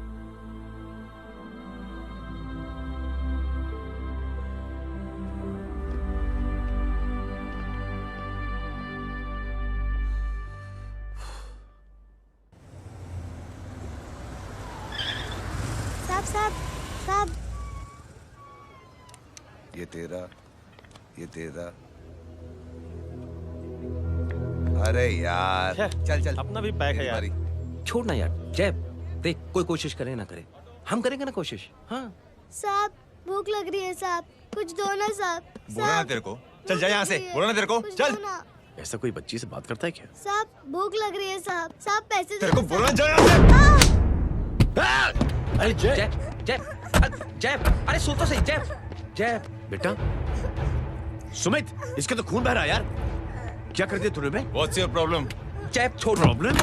S7: साहब साहब
S11: ये तेरा अरे यार
S8: चल चल अपना भी पैक है यार। छोड़ ना यार जय, देख कोई कोशिश करे ना करे, हम करेंगे ना कोशिश। हाँ
S7: साहब भूख लग रही है साहब, कुछ दो ना साहब।
S2: बोला ना तेरे को, चल जा यहाँ से। बोला ना तेरे को, चल।
S20: ऐसा कोई बच्ची से बात करता है क्या?
S7: साहब भूख लग रही है साहब, साहब पैसे
S2: तेरे को बोला जा यहाँ से।
S8: अरे जय जय जय, अरे सो तो सही जय। जय
S6: बेटा सुमित, इसके तो खून बह रहा है यार, क्या कर दिया तूने बे?
S2: What's your problem?
S8: जय छोड़।
S6: प्रॉब्लम?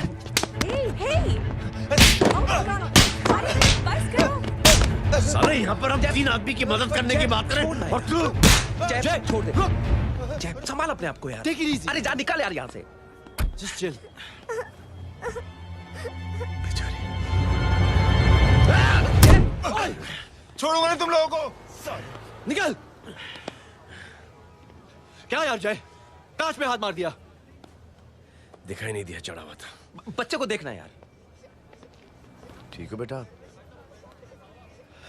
S6: सारे यहाँ पर हम 3 आदमी की मदद करने की बात करें और तू
S8: जय छोड़ दे। जय संभाल अपने आप को यार।
S6: Take it easy.
S8: अरे जा निकल यार यहाँ से।
S13: Just chill.
S2: छोड़ूंगा नहीं तुम लोगों को।
S13: निकल। क्या यार जय, ताश में हाथ मार दिया।
S6: दिखाई नहीं दिया, चढ़ा हुआ था।
S8: बच्चे को देखना यार।
S20: ठीक हो बेटा?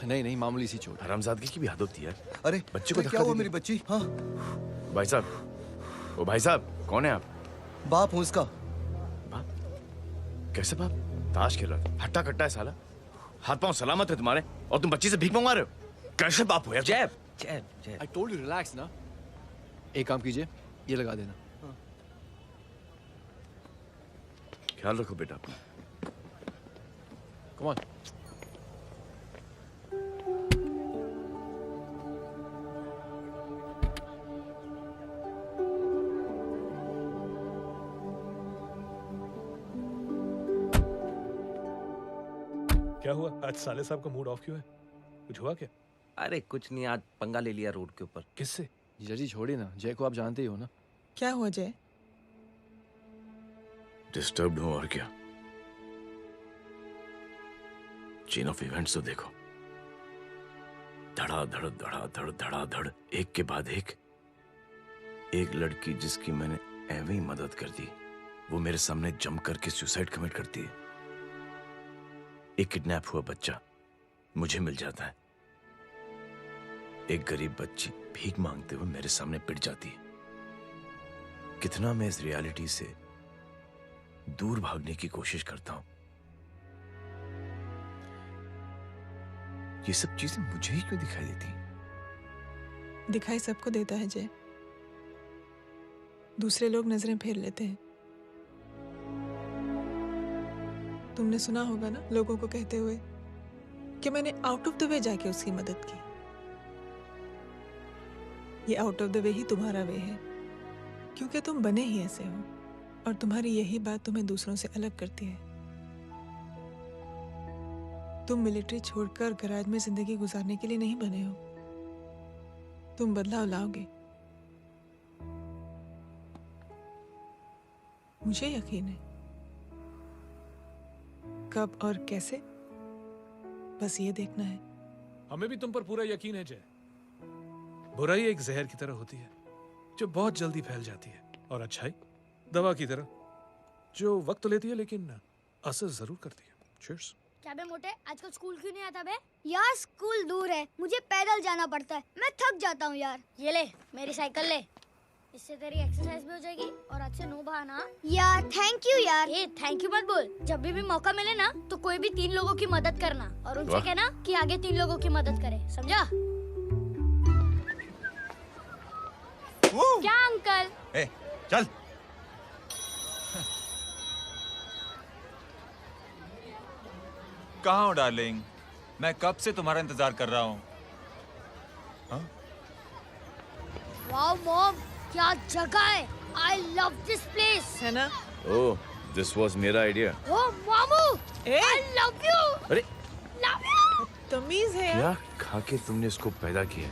S13: नहीं मामूली सी चोट।
S20: हरामजादगी की भी हद होती है।
S11: अरे
S20: बच्चे को
S11: क्या हुआ मेरी बच्ची? हाँ
S20: भाई साहब, ओ भाई साहब, कौन है आप?
S11: बाप हूँ इसका।
S20: बाप? कैसे बाप? ताश खेल रहा था, हट्टा कट्टा है साला। हाथ पांव सलामत है तुम्हारे और तुम बच्ची से भीख मंगवा रहे हो? कैसे बाप हो यार?
S8: जय जय जय।
S13: I told you relax ना। एक काम कीजिए, ये लगा देना।
S20: ख्याल रखो बेटा अपना।
S13: Come on.
S12: क्या हुआ आज साले साहब का मूड ऑफ क्यों है? कुछ हुआ क्या?
S8: अरे कुछ नहीं, आज पंगा ले लिया रोड के ऊपर।
S12: किससे?
S13: जीजा जी छोड़िए ना, जय को आप जानते ही हो ना।
S1: क्या हुआ जय?
S20: डिस्टर्ब्ड हूं और क्या। चेन ऑफ इवेंट्स तो देखो, धड़ाधड़ धड़ाधड़ धड़ाधड़, एक के बाद एक लड़की जिसकी मैंने एवं ही मदद कर दी, वो मेरे सामने जम करके सुसाइड कमिट करती है। एक किडनैप हुआ बच्चा मुझे मिल जाता है। एक गरीब बच्ची भीख मांगते हुए मेरे सामने पिट जाती है। कितना मैं इस रियलिटी से दूर भागने की कोशिश करता हूं। ये सब चीजें मुझे ही क्यों दिखाई देती?
S1: दिखाई सबको देता है जय, दूसरे लोग नजरें फेर लेते हैं। तुमने सुना होगा ना लोगों को कहते हुए कि मैंने आउट ऑफ द वे जाके उसकी मदद की। ये आउट ऑफ द वे ही तुम्हारा वे है, क्योंकि तुम बने ही ऐसे हो और तुम्हारी यही बात तुम्हें दूसरों से अलग करती है। तुम मिलिट्री छोड़कर गराज में जिंदगी गुजारने के लिए नहीं बने हो। तुम बदलाव लाओगे, मुझे यकीन है। कब और कैसे, बस ये देखना है।
S12: हमें भी तुम पर पूरा यकीन है जय। बुराई एक जहर की तरह होती है जो बहुत जल्दी फैल जाती है, और अच्छाई दवा की तरह जो वक्त लेती है लेकिन असर जरूर करती है। चीयर्स।
S7: क्या बे मोटे, आजकल स्कूल क्यों नहीं आता बे? यार स्कूल दूर है, मुझे पैदल जाना पड़ता है, मैं थक जाता हूँ यार। ये ले मेरी साइकिल ले, इससे तेरी एक्सरसाइज भी हो जाएगी और आज से नो बहाना। यार थैंक यू यार। ए थैंक यू मत बोल, जब भी मौका मिले ना तो कोई भी 3 लोगों की मदद करना और उनसे कहना कि आगे 3 लोगों की मदद करे, समझा? क्या अंकल?
S2: ए, चल। कहाँ हो डार्लिंग? मैं कब से तुम्हारा इंतजार कर रहा हूँ।
S7: वाओ मॉम, क्या जगह है। I love this place.
S1: है ना?
S20: ओह, दिस वाज मेरा आइडिया।
S7: ओह मामू, I love you.
S20: अरे
S7: Love you.
S1: तमीज है।
S20: क्या खा के तुमने इसको पैदा किया?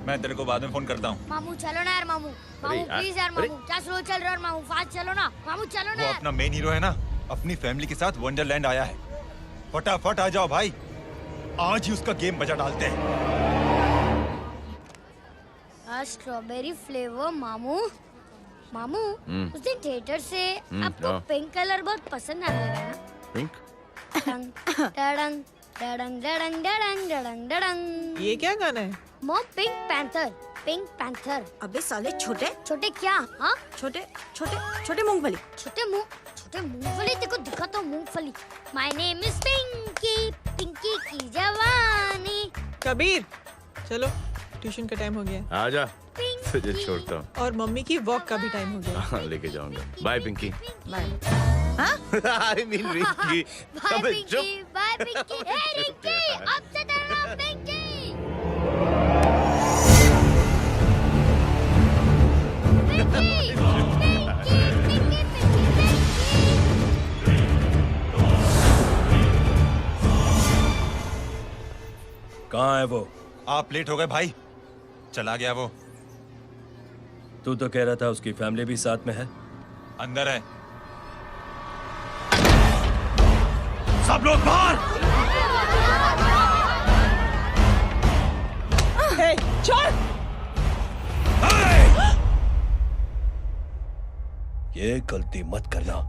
S2: मैं तेरे को बाद में फोन करता हूँ।
S7: मामू चलो ना यार, मामू मामू प्लीज यार, मामू क्या स्लो चल रहे हो मामू, फास्ट चलो ना मामू, चलो ना
S2: वो
S7: यार।
S2: अपना मेन हीरो है ना, अपनी फैमिली के साथ वंडरलैंड आया है। फटाफट आ जाओ भाई, आज ही उसका गेम बजा डालते हैं।
S7: स्ट्रॉबेरी फ्लेवर मामू। मामू उस दिन थिएटर से आपको
S20: हाँ।
S7: पिंक कलर बहुत पसंद आने लगा ना?
S20: पिंक?
S7: डडंग डडंग डडंग डडंग डडंग डडंग।
S1: ये क्या गाना है?
S7: Mom, pink panther, pink panther.
S17: अबे साले छोटे
S7: छोटे क्या? हाँ,
S17: छोटे छोटे छोटे मूंगफली।
S7: छोटे मूंगफली। देखो दिखाता हूँ मूंगफली। My name is Pinky, Pinky की जवानी।
S1: कबीर, चलो ट्यूशन का टाइम हो गया है।
S20: आजा, तुझे छोड़ता हूँ।
S1: और मम्मी की वॉक का भी टाइम हो गया।
S20: हाँ, लेके जाऊंगा। Bye Pinky.
S6: I mean Rinky.
S7: Bye Pinky, bye Pinky. Hey Rinky, अब से तेरा नाम पिंकी।
S5: कहाँ है वो?
S2: आप लेट हो गए भाई, चला गया वो।
S5: तू तो कह रहा था उसकी फैमिली भी साथ में है।
S2: अंदर है।
S5: सब लोग बाहर।
S1: हे, छोड़।
S5: ये गलती मत करना।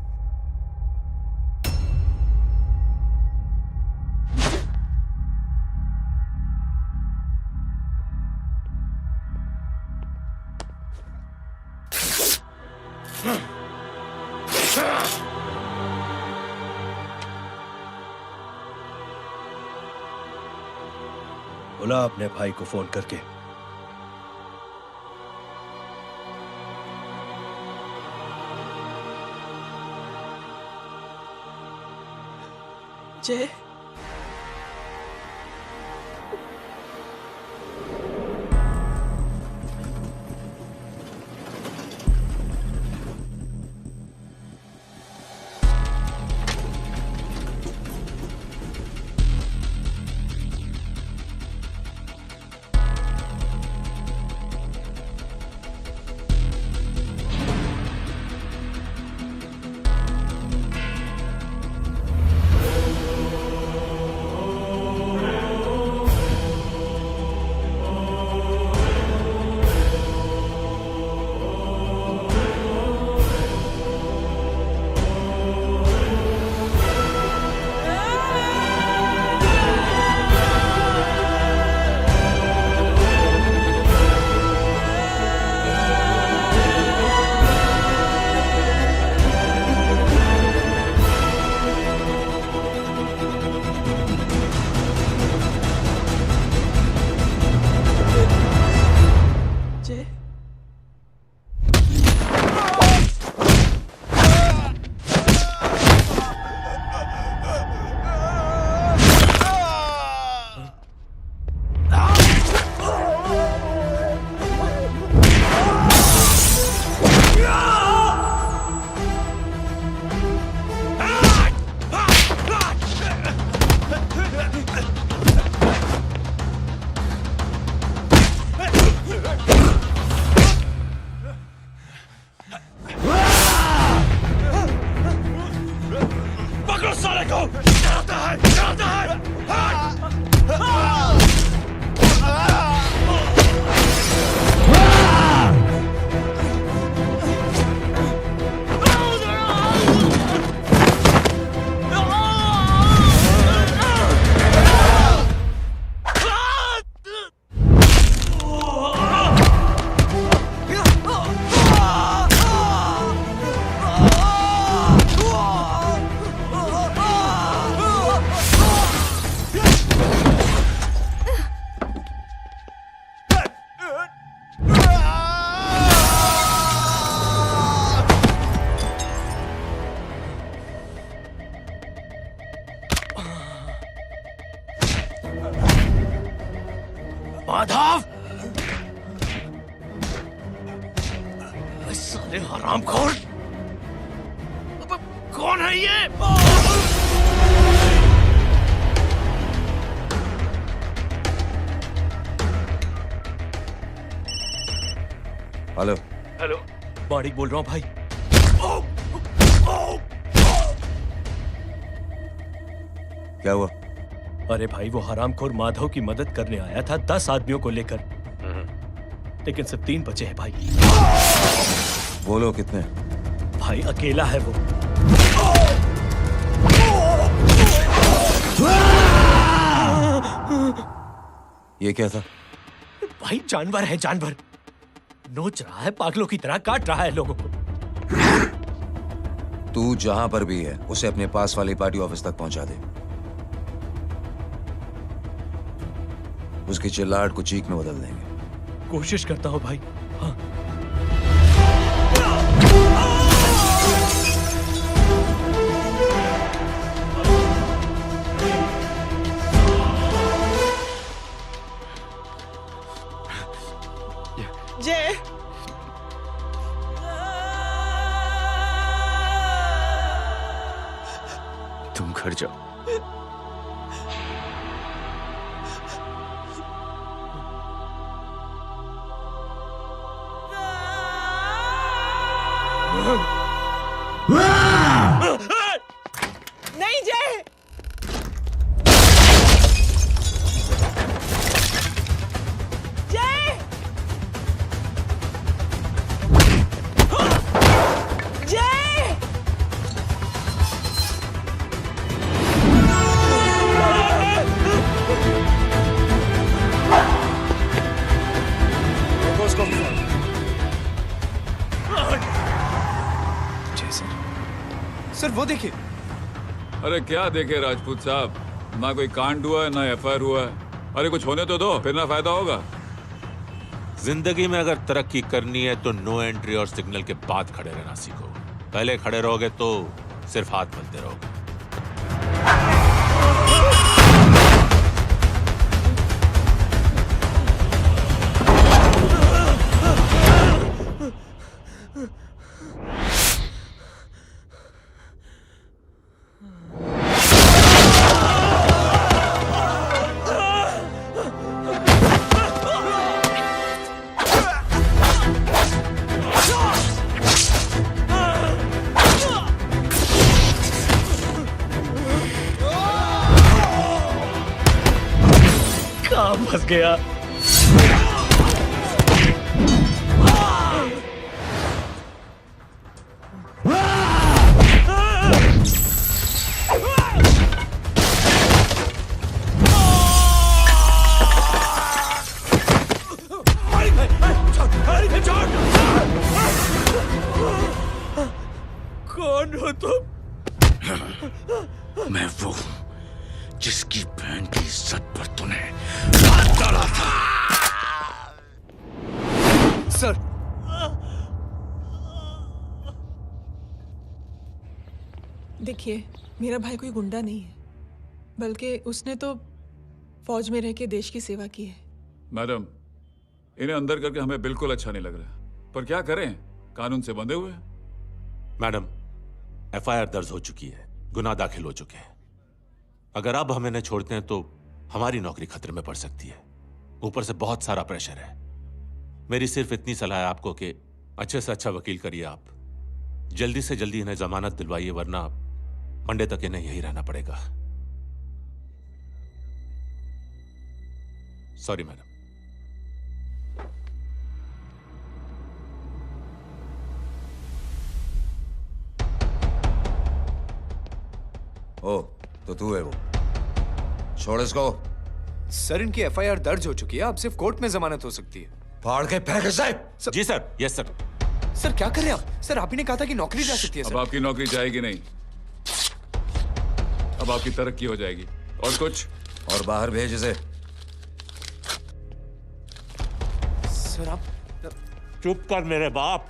S5: बुला अपने भाई को फोन करके।
S1: जय,
S5: माधव, साले हरामखोर, कौन है ये?
S11: हेलो।
S5: हेलो, माणिक बोल रहा हूँ भाई।
S11: क्या हुआ?
S5: अरे भाई, वो हरामखोर माधव की मदद करने आया था 10 आदमियों को लेकर, लेकिन सिर्फ 3 बचे हैं भाई।
S11: बोलो कितने?
S5: भाई अकेला है वो।
S11: ये क्या था?
S5: भाई जानवर है, जानवर नोच रहा है, पागलों की तरह काट रहा है लोगों को।
S11: तू जहां पर भी है उसे अपने पास वाली पार्टी ऑफिस तक पहुंचा दे। उसकी चिल्लाहट को चीख में बदल देंगे।
S5: कोशिश करता हूं भाई। हाँ।
S1: जय,
S20: तुम घर जाओ।
S1: नहीं जय। जय, जय,
S14: सर वो देखिए।
S2: अरे क्या देखे राजपूत साहब, ना कोई कांड हुआ है ना एफआईआर हुआ है। अरे कुछ होने तो दो, फिर ना फायदा होगा।
S18: जिंदगी में अगर तरक्की करनी है तो नो एंट्री और सिग्नल के बाद खड़े रहना सीखो। पहले खड़े रहोगे तो सिर्फ हाथ मलते रहोगे।
S5: फंस गया।
S20: कौन हो तुम? मैं वो हूं जिसकी बहन की इज्जत पर तूने हाथ डाला था।
S14: सर,
S1: देखिए मेरा भाई कोई गुंडा नहीं है, बल्कि उसने तो फौज में रह के देश की सेवा की है।
S2: मैडम, इन्हें अंदर करके हमें बिल्कुल अच्छा नहीं लग रहा, पर क्या करें, कानून से बंधे हुए हैं।
S18: मैडम, एफआईआर दर्ज हो चुकी है, गुनाह दाखिल हो चुके हैं। अगर अब हम इन्हें छोड़ते हैं तो हमारी नौकरी खतरे में पड़ सकती है। ऊपर से बहुत सारा प्रेशर है। मेरी सिर्फ इतनी सलाह है आपको कि अच्छे से अच्छा वकील करिए आप। जल्दी से जल्दी इन्हें जमानत दिलवाइए, वरना मंडे तक इन्हें यही रहना पड़ेगा। Sorry madam.
S11: ओ, तो तू है वो। छोड़ इसको।
S14: सर, इनकी एफआईआर दर्ज हो चुकी है, अब सिर्फ कोर्ट में जमानत हो सकती है।
S11: फाड़ के फेंक साहब।
S18: जी सर। Yes sir.
S14: सर क्या कर रहे हैं आप? सर, आप ही ने कहा था कि नौकरी जा सकती है।
S2: अब आपकी नौकरी जाएगी नहीं, अब आपकी तरक्की हो जाएगी। और कुछ?
S11: और बाहर भेज इसे।
S14: सर आप
S18: चुप कर मेरे बाप।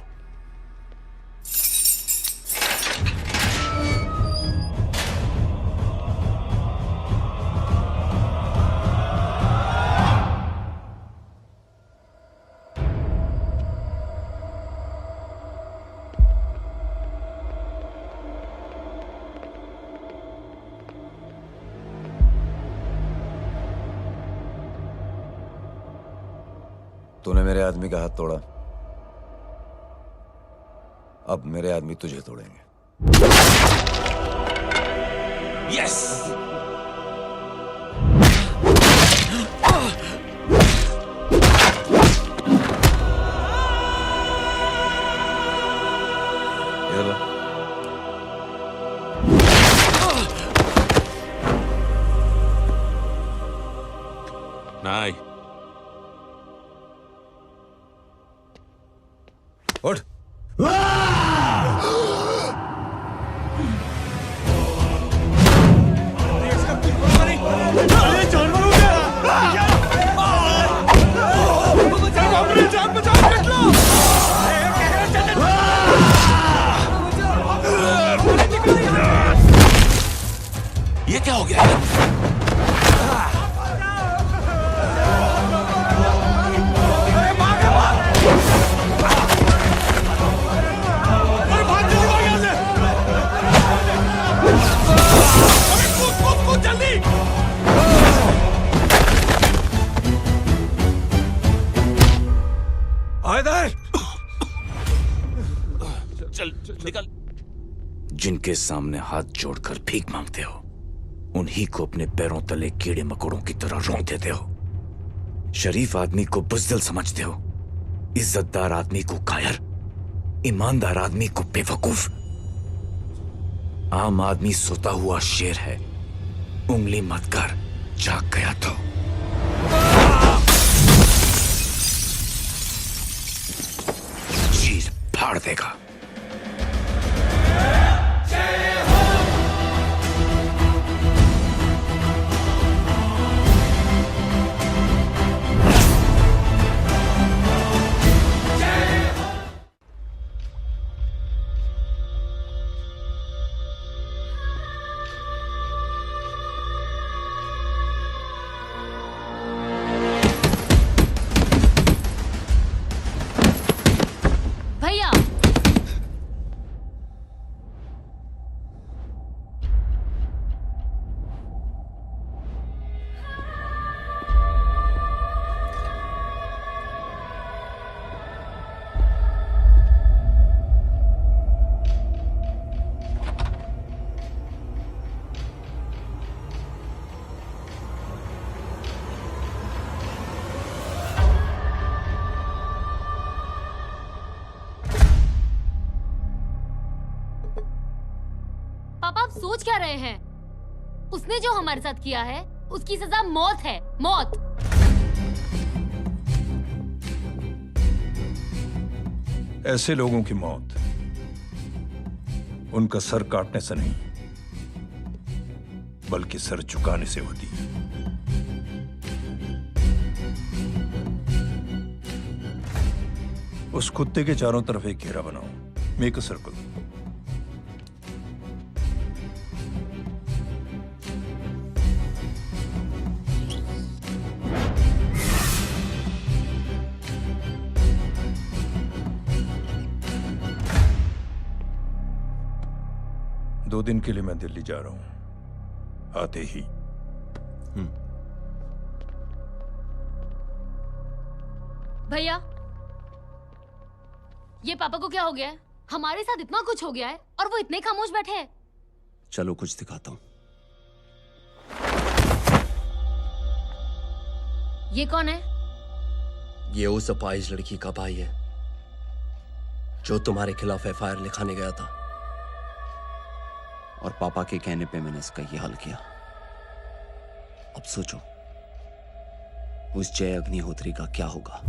S11: तूने मेरे आदमी का हाथ तोड़ा, अब मेरे आदमी तुझे तोड़ेंगे।
S18: यस।
S11: इधर ला।
S18: प्रणय,
S11: उठ।
S18: ये क्या हो गया?
S20: चल निकल। जिनके सामने हाथ जोड़कर भीख मांगते हो, उन्हीं को अपने पैरों तले कीड़े मकोड़ों की तरह रौंद देते हो। शरीफ आदमी को बुज़दिल समझते हो, इज्जतदार आदमी को कायर, ईमानदार आदमी को बेवकूफ। आम आदमी सोता हुआ शेर है, उंगली मत कर, जाग गया तो। चीर फाड़ देगा।
S3: पापा आप सोच क्या रहे हैं? उसने जो हमारे साथ किया है उसकी सजा मौत है, मौत।
S15: ऐसे लोगों की मौत उनका सर काटने से नहीं बल्कि सर झुकाने से होती है। उस कुत्ते के चारों तरफ एक घेरा बनाओ, मेक अ सर्कल। दो दिन के लिए मैं दिल्ली जा रहा हूं, आते ही।
S3: भैया, ये पापा को क्या हो गया है? हमारे साथ इतना कुछ हो गया है और वो इतने खामोश बैठे हैं।
S6: चलो कुछ दिखाता हूं।
S3: ये कौन है?
S6: ये उस अपाहिज लड़की का भाई है जो तुम्हारे खिलाफ एफआईआर लिखाने गया था, और पापा के कहने पे मैंने इसका ये हाल किया। अब सोचो उस जय अग्निहोत्री का क्या होगा।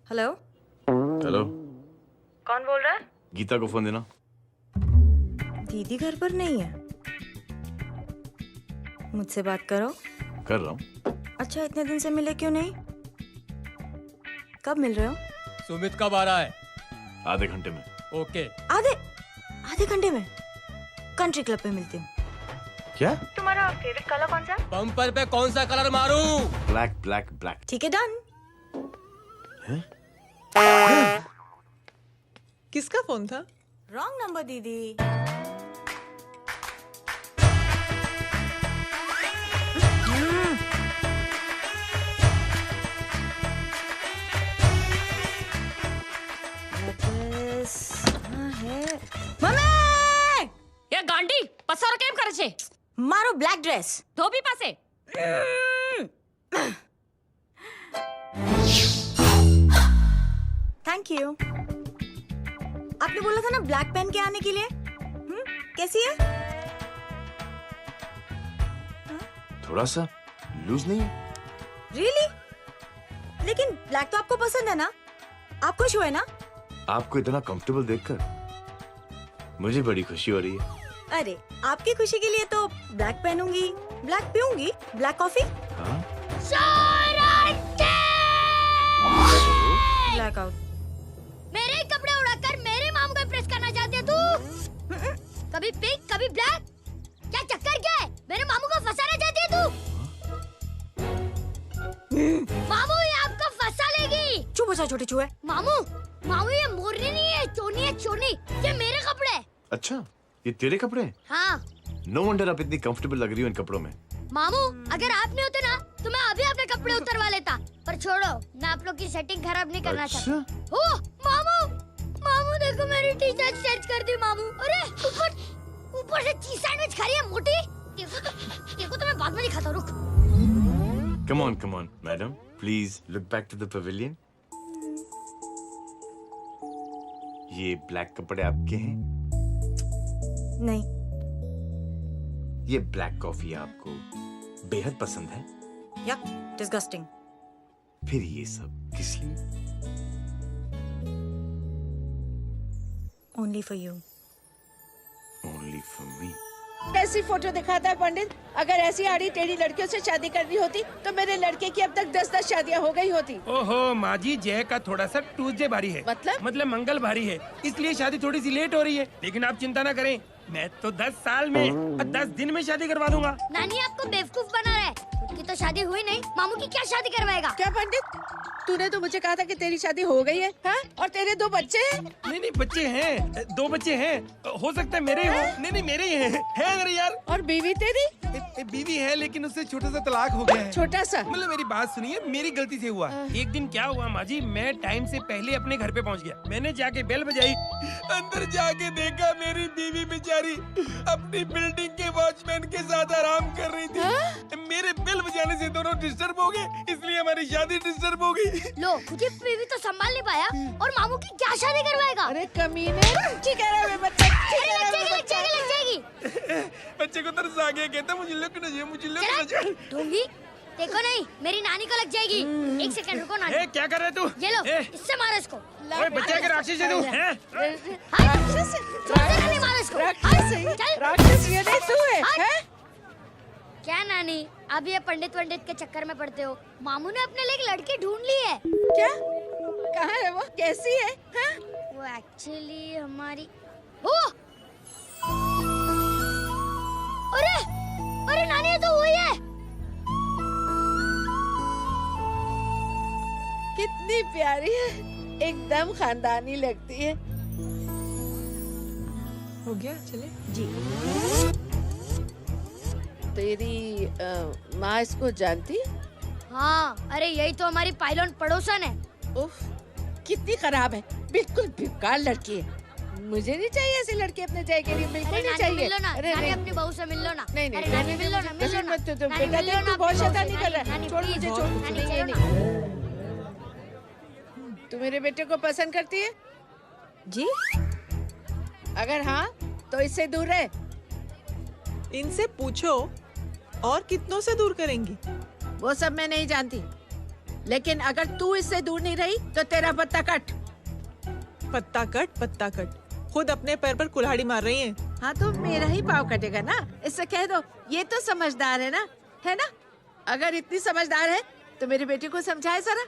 S17: हेलो
S20: हेलो,
S17: कौन बोल रहा है?
S20: गीता को फोन देना।
S17: दीदी घर पर नहीं है। मुझसे बात करो।
S20: कर रहा हूँ।
S17: अच्छा, इतने दिन से मिले क्यों नहीं? कब मिल रहे हो?
S4: सुमित कब आ रहा है?
S20: आधे घंटे में।
S4: ओके।
S17: आधे घंटे में कंट्री क्लब पे मिलती हूँ।
S20: क्या?
S17: तुम्हारा फेवरेट कलर कौन सा?
S4: बम्पर पे कौन सा कलर मारूं?
S20: Black black black.
S17: ठीक है, डन।
S1: किसका फोन था?
S17: रॉन्ग नंबर दीदी।
S3: ये गांडी पसार केम करे छे?
S17: मारो ब्लैक ड्रेस।
S25: धोबी पासे।
S17: Thank you. आपने बोला था ना ब्लैक पेन के आने के लिए। कैसी है?
S20: थोड़ा सा लूज नहीं है?
S17: रियली? लेकिन ब्लैक तो आपको पसंद है ना? आप खुश हुए ना?
S20: आपको इतना कंफर्टेबल देखकर मुझे बड़ी खुशी हो रही है।
S17: अरे आपकी खुशी के लिए तो ब्लैक पहनूंगी, ब्लैक पीऊंगी, ब्लैक कॉफी। Blackout.
S7: मेरे कपड़े उड़ाकर मेरे मामू को प्रेस करना चाहती है तू? कभी पिंक कभी ब्लैक, क्या चक्कर क्या है? मेरे मामू को फंसाना चाहती है तू? मामू ये आपको फंसा लेगी।
S17: चुप हो जा छोटे चूहे।
S7: मामू मामू ये मोरनी नहीं है, चोनी है चोनी। ये मेरे कपड़े हैं।
S20: अच्छा ये तेरे कपड़े हैं?
S7: हाँ।
S20: नो वंडर आप इतनी कंफर्टेबल लग रही हो इन कपड़ों में।
S7: मामू अगर आप नहीं होते ना तो मैं अभी अपने कपड़े उतरवा लेता, पर छोड़ो मैं आप लोग की सेटिंग खराब नहीं करना चाहता। ओह मामू, मामू देखो मेरी टी शर्ट चेंज कर दी मामू। अरे ऊपर से चीज सैंडविच खा रही है मोटी। देखो तो मैं बाद में दिखाता हूँ, रुक।
S20: Come on, madam. Please look back to the pavilion. ये ब्लैक कपड़े आपके हैं?
S17: नहीं।
S20: ये ब्लैक कॉफी आपको बेहद पसंद है?
S17: या डिस्गस्टिंग।
S20: फिर ये सब किस लिए?
S17: Only for you.
S20: Only for me.
S9: ऐसी फोटो दिखाता है पंडित। अगर ऐसी आड़ी टेढ़ी लड़कियों से शादी करनी होती तो मेरे लड़के की अब तक 10-10 शादियाँ हो गई होती।
S16: ओहो माँ जी, जय का थोड़ा सा ट्यूसडे भारी है। मतलब मंगल भारी है, इसलिए शादी थोड़ी सी लेट हो रही है। लेकिन आप चिंता न करें, मैं तो 10 साल में 10 दिन में शादी करवा दूंगा।
S7: नानी आपको बेवकूफ बना रहा है। खुद की तो शादी हुई नहीं, मामू की क्या शादी करवाएगा?
S9: क्या पंडित, तूने तो मुझे कहा था कि तेरी शादी हो गई है, हाँ? और तेरे 2 बच्चे हैं?
S16: नहीं बच्चे हैं, 2 बच्चे हैं। हो सकता है मेरे हो। नहीं मेरे ही हैं। है मेरे यार।
S9: और बीवी तेरी?
S16: बीवी है लेकिन उससे छोटा सा तलाक हो गया है।
S9: छोटा सा?
S16: मतलब मेरी बात सुनिए, मेरी गलती से हुआ। एक दिन क्या हुआ माँ जी, मैं टाइम से पहले अपने घर पे पहुँच गया। मैंने जाके बेल बजाई, अंदर जाके देखा मेरी बीवी बेचारी अपनी बिल्डिंग के वॉचमैन के साथ आराम कर रही थी। मेरे बेल बजाने से दोनों डिस्टर्ब हो गए, इसलिए हमारी शादी डिस्टर्ब हो गई।
S7: लो तुझे बीवी तो संभाल नहीं पाया और मामू की क्या शादी करवाएगा?
S9: अरे कमीने, ठीक है रे बच्चा, ठीक है रे बच्चा।
S7: लग जाएगी।
S16: बच्चे को तरस आ गया, कहता मुझे लगना चाहिए, मुझे लगना चाहिए।
S7: ढोंगी देखो नहीं, मेरी नानी को लग जाएगी। 1 सेकंड रुको नानी।
S16: क्या कर रहे तू?
S7: ये लो, इससे मारो इसको।
S16: बच्चे के राक्षस है तू, हैं?
S9: राक्षस ये नहीं तू है?
S7: क्या नानी, अब ये पंडित के चक्कर में पड़ते हो? मामू ने अपने लिए एक लड़की ढूंढ ली है।
S9: क्या? कहाँ है वो? कैसी है? हाँ?
S7: वो एक्चुअली हमारी अरे नानी ये तो वही है।
S9: कितनी प्यारी है, एकदम खानदानी लगती है।
S1: हो गया, चले
S17: जी।
S9: तेरी माँ इसको जानती?
S7: हाँ, अरे यही तो हमारी पायलट पड़ोसन है।
S9: उफ, कितनी खराब है, बिल्कुल बेकार लड़की है। मुझे नहीं चाहिए ऐसी लड़की अपने जय के लिए, बिल्कुल नहीं चाहिए।
S7: मिलो ना, नानी अपनी बहू से मिल लो ना।
S9: नहीं
S7: नानी मिलो ना, मिलो ना।
S9: बेटा देख तू बहुत शैतानी कर रहा है, छोड़ मुझे, छोड़। नहीं। तू मेरे बेटे को पसंद करती है?
S17: जी।
S9: अगर हाँ तो इससे दूर रहे।
S1: इनसे पूछो और कितनों से दूर करेंगी?
S9: वो सब मैं नहीं जानती, लेकिन अगर तू इससे दूर नहीं रही तो तेरा पत्ता कट।
S1: पत्ता कट खुद अपने पैर पर कुल्हाड़ी मार रही हैं।
S9: हाँ तो मेरा ही पाँव कटेगा ना, इससे कह दो ये तो समझदार है ना? अगर इतनी समझदार है तो मेरी बेटी को समझाए जरा।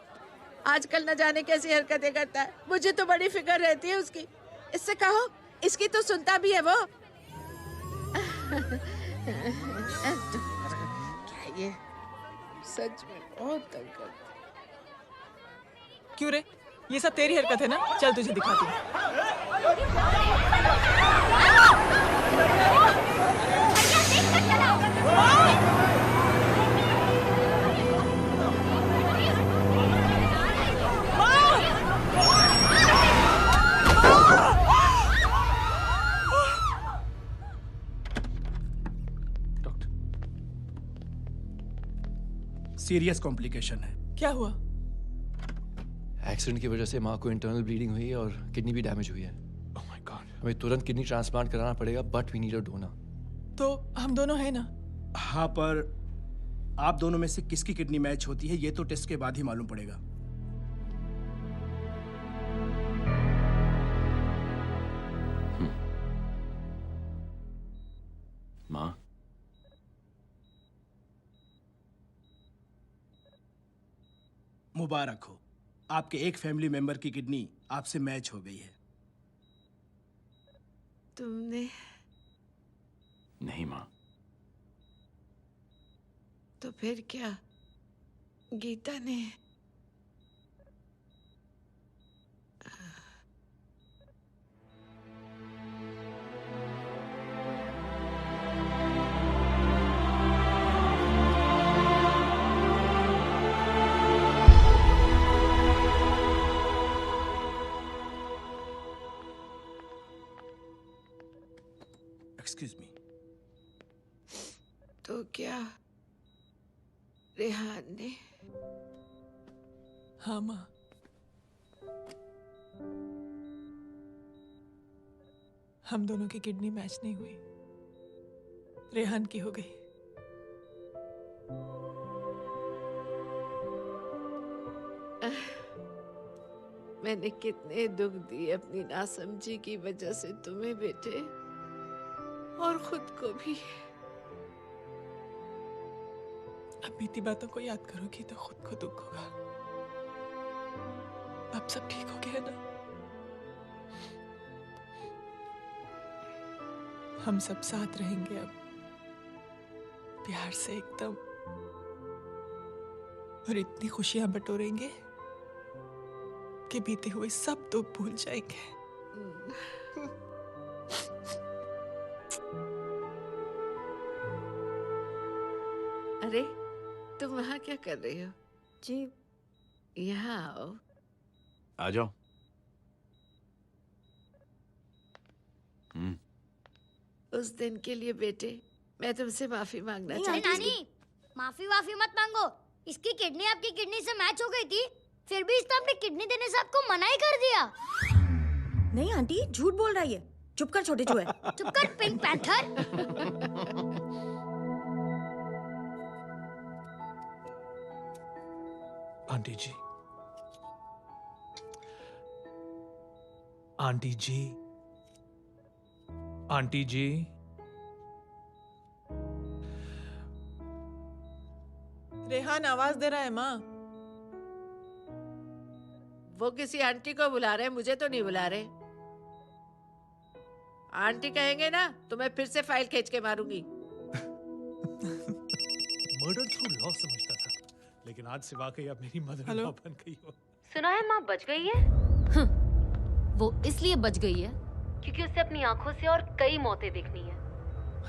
S9: आजकल न जाने कैसी हरकतें करता है, मुझे तो बड़ी फिक्र रहती है उसकी। इससे कहो, इसकी तो सुनता भी है वो। क्या ये सच में बहुत तंग करता।
S1: क्यों रे, ये सब तेरी हरकत है ना? चल तुझे दिखाती हूँ।
S16: सीरियस कॉम्प्लिकेशन है।
S1: क्या हुआ?
S13: एक्सीडेंट की वजह से माँ को इंटरनल ब्लीडिंग हुई है और किडनी भी डैमेज हुई है।
S12: Oh my god.
S13: हमें तुरंत किडनी ट्रांसप्लांट कराना पड़ेगा, but we need a donor.
S1: तो हम दोनों हैं ना?
S16: हाँ, पर आप दोनों में से किसकी किडनी मैच होती है ये तो टेस्ट के बाद ही मालूम पड़ेगा।
S20: माँ,
S16: मुबारक हो, आपके एक फैमिली मेंबर की किडनी आपसे मैच हो गई है।
S9: तुमने?
S20: नहीं माँ।
S9: तो फिर क्या? गीता ने?
S16: Excuse me.
S9: तो क्या रेहान ने?
S1: हाँ माँ। हम दोनों की किडनी मैच नहीं हुई, रेहान की हो गई।
S9: मैंने कितने दुख दिए अपनी नासमझी की वजह से तुम्हें बेटे, और खुद को भी।
S1: अब बीती बातों को याद करोगी तो खुद को दुख होगा। अब सब ठीक हो गया ना? हम सब साथ रहेंगे अब, प्यार से एकदम, और इतनी खुशियां बटोरेंगे कि बीते हुए सब दुख भूल जाएंगे।
S9: अरे तुम वहाँ क्या कर रही हो?
S17: जी
S9: यहाँ आओ।
S20: आ जाओ।
S9: उस दिन के लिए बेटे मैं तुमसे माफी मांगना चाहती हूँ।
S7: नानी, माफी वाफी मत मांगो। इसकी किडनी आपकी किडनी से मैच हो गई थी, फिर भी इसने अपनी किडनी देने से आपको मना ही कर दिया।
S17: नहीं आंटी, झूठ बोल रही है। चुप कर छोटे चूहे।
S7: चुप कर पिंक पैंथर।
S12: आंटी जी, आंटी जी, आंटी जी,
S1: रेहान आवाज दे रहा है माँ।
S9: वो किसी आंटी को बुला रहे हैं, मुझे तो नहीं बुला रहे। आंटी कहेंगे ना तो मैं फिर से फाइल खींच के मारूंगी।
S12: मर्डर थ्रू लॉ समझता था, लेकिन आज से वाकई अब मेरी मदर इन लॉ बन गई हो।
S3: सुना है माँ बच गई है। वो इसलिए बच गई है क्योंकि उसे अपनी आंखों से और कई मौतें देखनी है।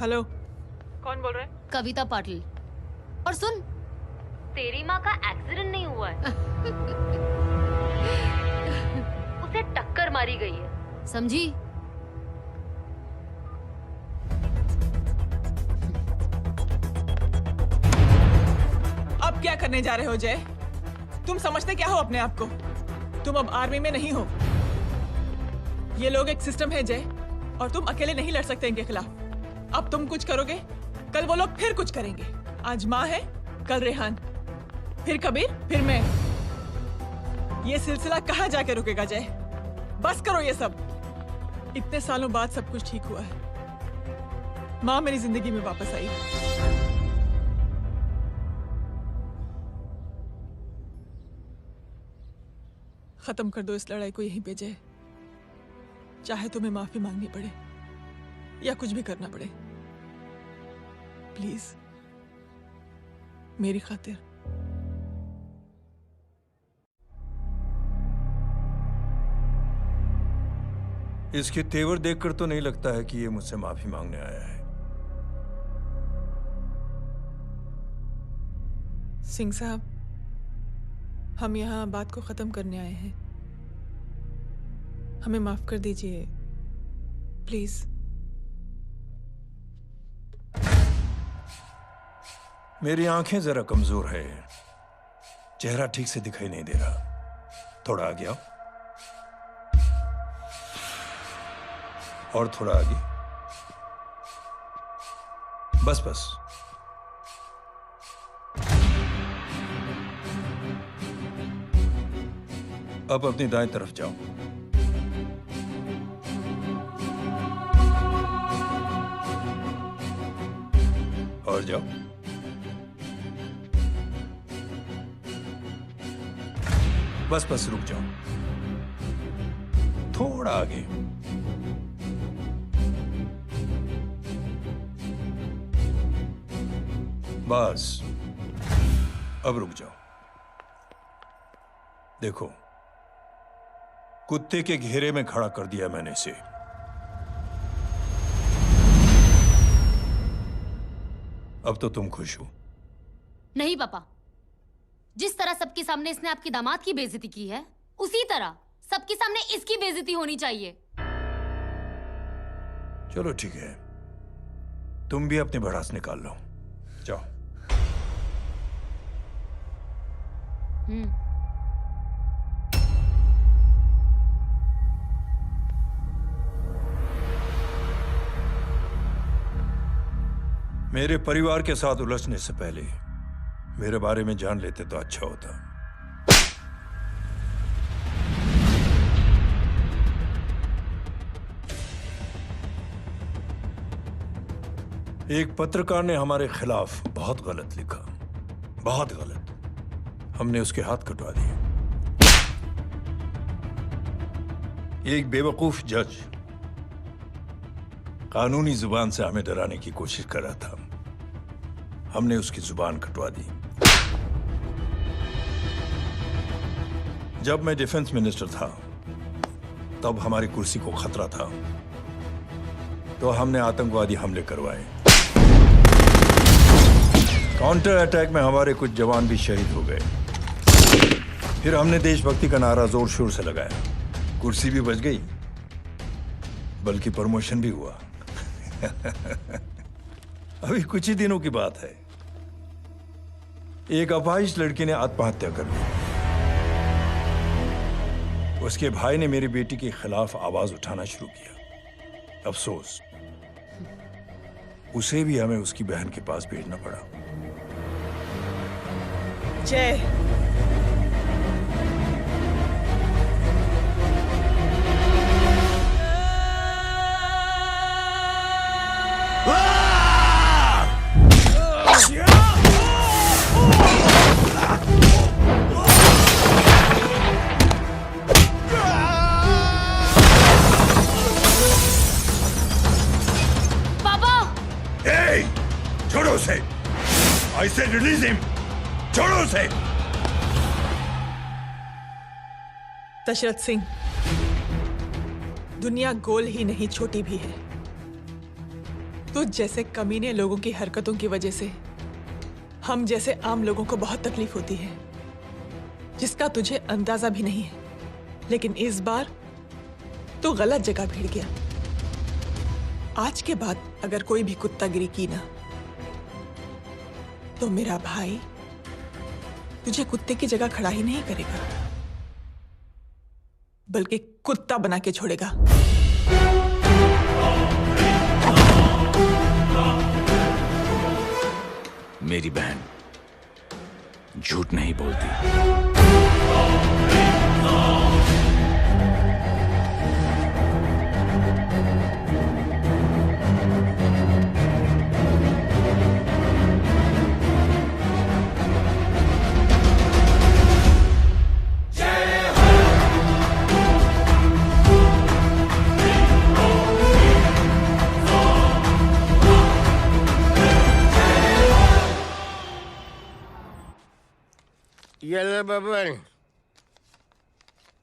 S1: हेलो, कौन बोल रहा है?
S3: कविता पाटिल। और सुन, तेरी माँ का एक्सीडेंट नहीं हुआ है, उसे टक्कर मारी गई है, समझी?
S1: अब क्या करने जा रहे हो जय? तुम समझते क्या हो अपने आप को? तुम अब आर्मी में नहीं हो। ये लोग एक सिस्टम है जय, और तुम अकेले नहीं लड़ सकते इनके खिलाफ। अब तुम कुछ करोगे, कल वो लोग फिर कुछ करेंगे। आज माँ है, कल रेहान, फिर कबीर, फिर मैं। ये सिलसिला कहाँ जाके रुकेगा जय? बस करो ये सब। इतने सालों बाद सब कुछ ठीक हुआ है। माँ मेरी जिंदगी में वापस आई। खत्म कर दो इस लड़ाई को यहीं पे जय। चाहे तुम्हें माफी मांगनी पड़े या कुछ भी करना पड़े, प्लीज मेरी खातिर।
S15: इसके तेवर देखकर तो नहीं लगता है कि ये मुझसे माफी मांगने आया है।
S1: सिंह साहब, हम यहाँ बात को खत्म करने आए हैं। हमें माफ कर दीजिए प्लीज।
S15: मेरी आंखें जरा कमजोर है, चेहरा ठीक से दिखाई नहीं दे रहा। थोड़ा आगे आओ और थोड़ा आगे। बस बस। अब अपनी दाएं तरफ जाओ। और जाओ। बस बस रुक जाओ, थोड़ा आगे। बस अब रुक जाओ। देखो, कुत्ते के घेरे में खड़ा कर दिया मैंने इसे। अब तो तुम खुश हो?
S3: नहीं पापा, जिस तरह सबके सामने इसने आपकी दामाद की बेइज्जती की है, उसी तरह सबके सामने इसकी बेइज्जती होनी चाहिए।
S15: चलो ठीक है, तुम भी अपनी भड़ास निकाल लो। जाओ। मेरे परिवार के साथ उलझने से पहले मेरे बारे में जान लेते तो अच्छा होता। एक पत्रकार ने हमारे खिलाफ बहुत गलत लिखा, बहुत गलत। हमने उसके हाथ कटवा दिए। एक बेवकूफ जज कानूनी जुबान से हमें डराने की कोशिश कर रहा था। हमने उसकी जुबान कटवा दी। जब मैं डिफेंस मिनिस्टर था, तब हमारी कुर्सी को खतरा था, तो हमने आतंकवादी हमले करवाए। काउंटर अटैक में हमारे कुछ जवान भी शहीद हो गए। फिर हमने देशभक्ति का नारा जोर शोर से लगाया। कुर्सी भी बच गई, बल्कि प्रमोशन भी हुआ। अभी कुछ ही दिनों की बात है, एक अपाहिज लड़की ने आत्महत्या कर ली। उसके भाई ने मेरी बेटी के खिलाफ आवाज उठाना शुरू किया। अफसोस, उसे भी हमें उसकी बहन के पास भेजना पड़ा।
S1: जय,
S15: छोड़ो उसे। I said release him. छोड़ो उसे।
S1: दशरथ सिंह, दुनिया गोल ही नहीं छोटी भी है। तुझ जैसे कमीने लोगों की हरकतों की वजह से हम जैसे आम लोगों को बहुत तकलीफ होती है, जिसका तुझे अंदाजा भी नहीं है। लेकिन इस बार तू गलत जगह भिड़ गया। आज के बाद अगर कोई भी कुत्तागिरी की ना, तो मेरा भाई तुझे कुत्ते की जगह खड़ा ही नहीं करेगा, बल्कि कुत्ता बना के छोड़ेगा।
S20: मेरी बहन झूठ नहीं बोलती।
S10: Yellow Baban,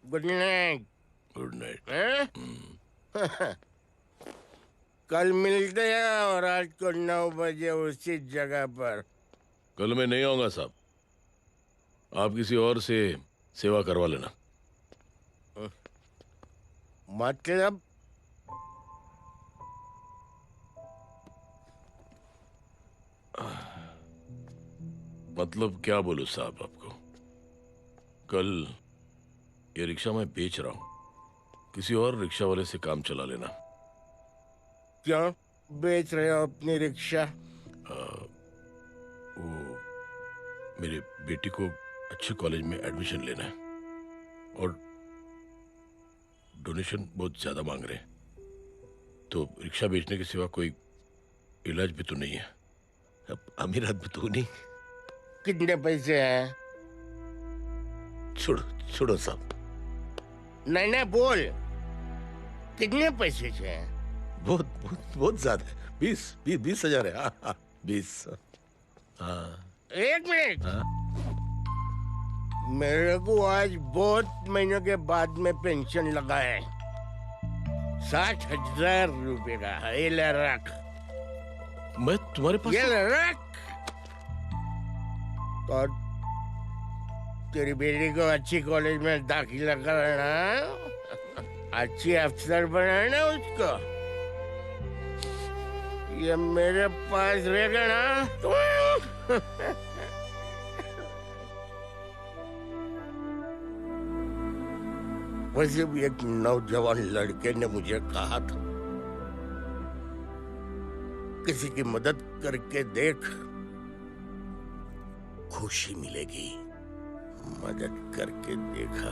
S10: good night.
S20: Good night.
S10: कल मिलते हैं और रात को 9 बजे उसी जगह पर।
S20: कल मैं नहीं आऊंगा साहब, आप किसी और से सेवा करवा लेना।
S10: मतलब?
S20: मतलब क्या बोलूं साहब आपको?
S10: अंकल, ये रिक्शा मैं बेच रहा हूँ, किसी और रिक्शा वाले से काम चला लेना।
S6: क्यों बेच रहे हो अपनी रिक्शा?
S10: वो मेरे बेटी को अच्छे कॉलेज में एडमिशन लेना है और डोनेशन बहुत ज्यादा मांग रहे हैं, तो रिक्शा बेचने के सिवा कोई इलाज भी तो नहीं है। अब अमीर आदमी तो नहीं।
S6: कितने पैसे हैं?
S10: छोड़ो छोड़ो साहब।
S6: नहीं बोल, कितने पैसे हैं?
S10: बहुत बहुत बहुत ज्यादा है। 20,000 है। हाँ 20। हाँ
S6: 1 मिनट। मेरे को आज बहुत महीनों के बाद में पेंशन लगा है, 60,000 रुपए का। ये ले रख।
S10: मैं तुम्हारे पास?
S6: ये ले रख। और तेरी बेटी को अच्छी कॉलेज में दाखिला कराना, अच्छी अफसर बनाना उसको। ये मेरे पास रहेगा ना। वैसे भी एक नौजवान लड़के ने मुझे कहा था, किसी की मदद करके देख, खुशी मिलेगी। मदद करके देखा,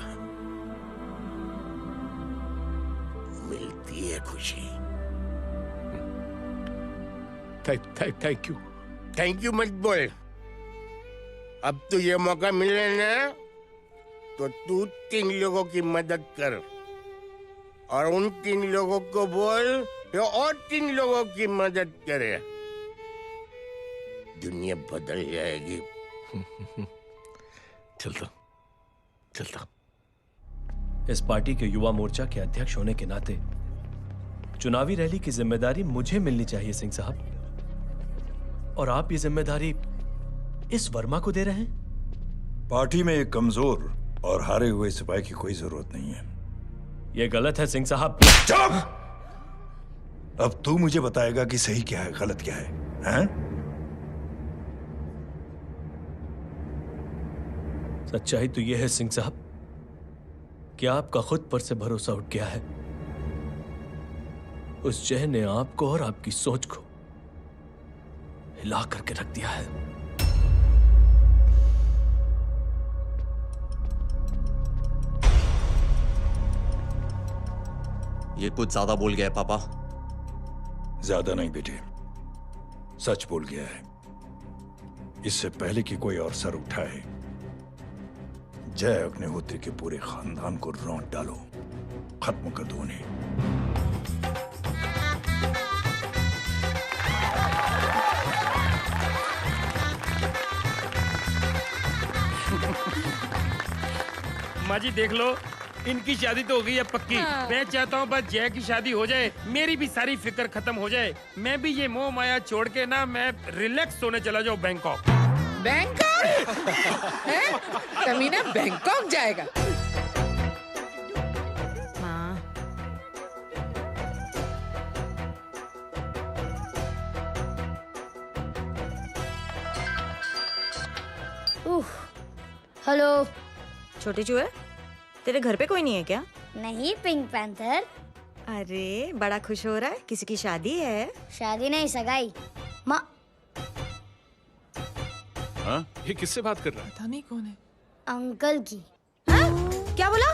S6: मिलती है खुशी।
S10: Thank you.
S6: थैंक यू मत बोल। अब तो ये मौका मिले ना, तो तू 3 लोगों की मदद कर और उन 3 लोगों को बोल तो और 3 लोगों की मदद करे। दुनिया बदल जाएगी।
S10: चलता।
S5: इस पार्टी के युवा मोर्चा के अध्यक्ष होने के नाते चुनावी रैली की जिम्मेदारी मुझे मिलनी चाहिए सिंह साहब, और आप ये जिम्मेदारी इस वर्मा को दे रहे हैं।
S15: पार्टी में एक कमजोर और हारे हुए सिपाही की कोई जरूरत नहीं है।
S5: यह गलत है सिंह साहब।
S15: चुप! अब तू मुझे बताएगा कि सही क्या है, गलत क्या है, हैं?
S5: सच्चाई तो यह है सिंह साहब कि आपका खुद पर से भरोसा उठ गया है। उस जय ने आपको और आपकी सोच को हिला करके रख दिया है।
S11: ये कुछ ज्यादा बोल गया है पापा।
S15: ज्यादा नहीं बेटे, सच बोल गया है। इससे पहले कि कोई और सर उठाए, जय अग्निहोत्री के पूरे खानदान को रौंद डालो, खत्म कर दो उन्हें।
S16: माँ जी देख लो, इनकी शादी तो हो गई है पक्की।
S9: हाँ।
S16: मैं चाहता हूँ बस जय की शादी हो जाए, मेरी भी सारी फिक्र खत्म हो जाए, मैं भी ये मोह माया छोड़ के ना मैं रिलैक्स होने चला जाऊँ बैंकॉक।
S9: बैंकॉक? हैं? कमीना बैंकॉक जाएगा? माँ।
S7: हेलो।
S17: छोटी चूहे, तेरे घर पे कोई नहीं है क्या?
S7: नहीं, पिंक पैंथर।
S17: अरे बड़ा खुश हो रहा है, किसी की शादी है?
S7: शादी नहीं, सगाई। माँ।
S12: हाँ? ये किससे बात कर रहा है?
S1: पता नहीं कौन है।
S7: अंकल की।
S17: हाँ? क्या बोला?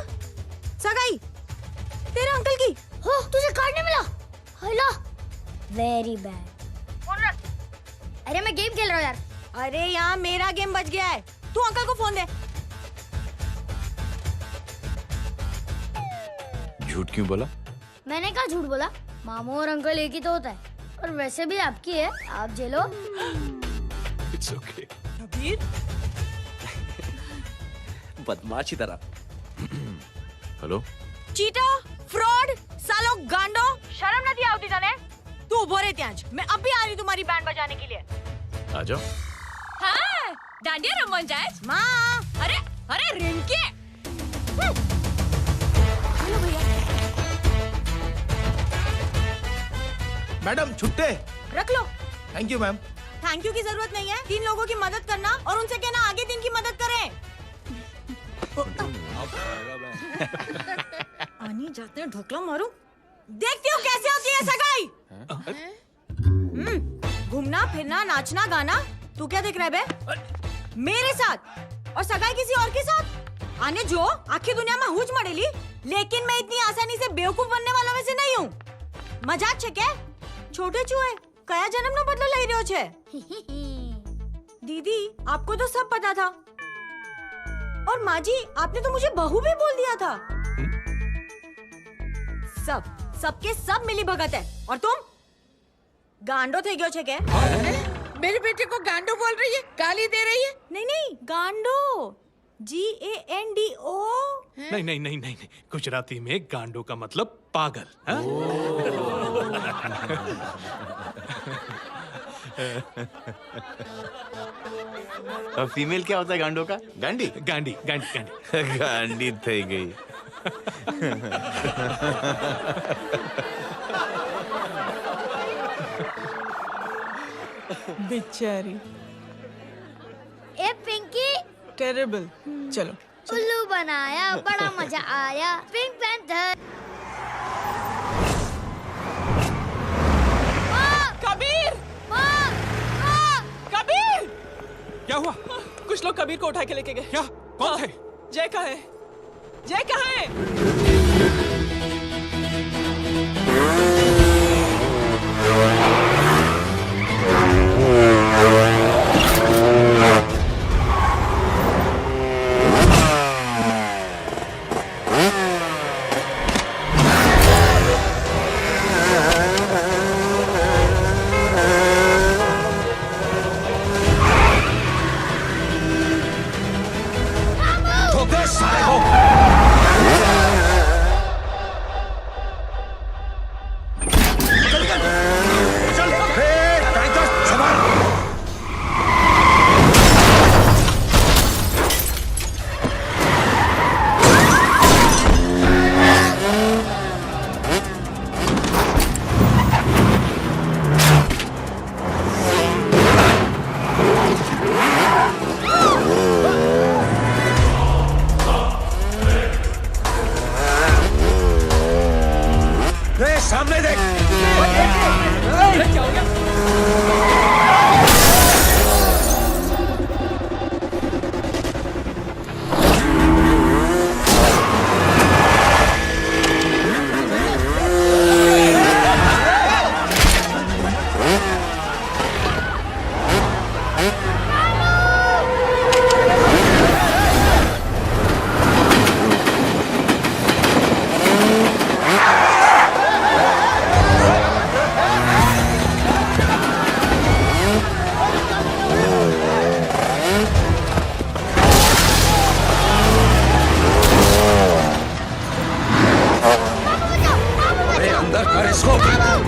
S17: सगाई? तेरे अंकल की?
S7: हो, तुझे कार्ड नहीं मिला? हेलो। Very bad. फोन रख। अरे मैं गेम खेल रहा हूँ यार।
S17: अरे यहाँ मेरा गेम बच गया है, तू अंकल को फोन दे।
S20: झूठ क्यों बोला?
S7: मैंने कहा झूठ बोला? मामू और अंकल एक ही तो होता है, और वैसे भी आपकी है, आप झेलो।
S12: It's okay.
S1: कबीर,
S8: बदमाशी तरह।
S20: हेलो?
S17: चीटा, फ्रॉड, सालो गांडो, शर्म नहीं आती तने? तू उभो रे त्याज, मैं अब भी आ रही तुम्हारी बैंड बजाने के लिए।
S20: आ जाओ।
S17: हाँ, डांडिया रमन जाए। माँ, अरे रिंकी। हेलो भैया।
S6: मैडम छुट्टे।
S17: रख लो।
S6: Thank you ma'am.
S17: Thank you की जरूरत नहीं है, 3 लोगों की मदद करना और उनसे कहना आगे दिन की मदद करें। आनी जाते हैं ढोकला मारूं। देखती हूँ कैसे होती है सगाई। घूमना फिरना नाचना गाना, तू क्या देख रहा है बे? मेरे साथ और सगाई किसी और के साथ। आने जो आखिर दुनिया में हुज मड़ेली, लेकिन मैं इतनी आसानी से बेवकूफ बनने वालों में से नहीं हूँ। मजाक छे क्या? छोटे चूहे कया जन्म नो बदलो लई रह्यो छे। दीदी आपको तो सब पता था, और माँ जी आपने तो मुझे बहू भी बोल दिया था। सबके सब मिली भगत है, और तुम गांडो थे गयो छे के?
S9: मेरे बेटे को गांडो बोल रही है, गाली दे रही है।
S17: नहीं गांडो, GANDO।
S12: नहीं, गुजराती में गांडो का मतलब पागल। हाँ?
S20: और फीमेल क्या होता है गांडो का? गांडी
S12: गांडी
S20: गांडी थई गई।
S1: बेचारी।
S7: ए पिंकी,
S1: टेरेबल। चलो
S7: उल्लू बनाया, बड़ा मजा आया। Pink panther.
S1: कबीर! कबीर!
S12: क्या हुआ?
S1: कुछ लोग कबीर को उठा के लेके गए।
S12: क्या? कौन थे?
S1: जय कहाँ है? जय कहाँ है?
S15: सामने देख।
S1: क्या हो गया?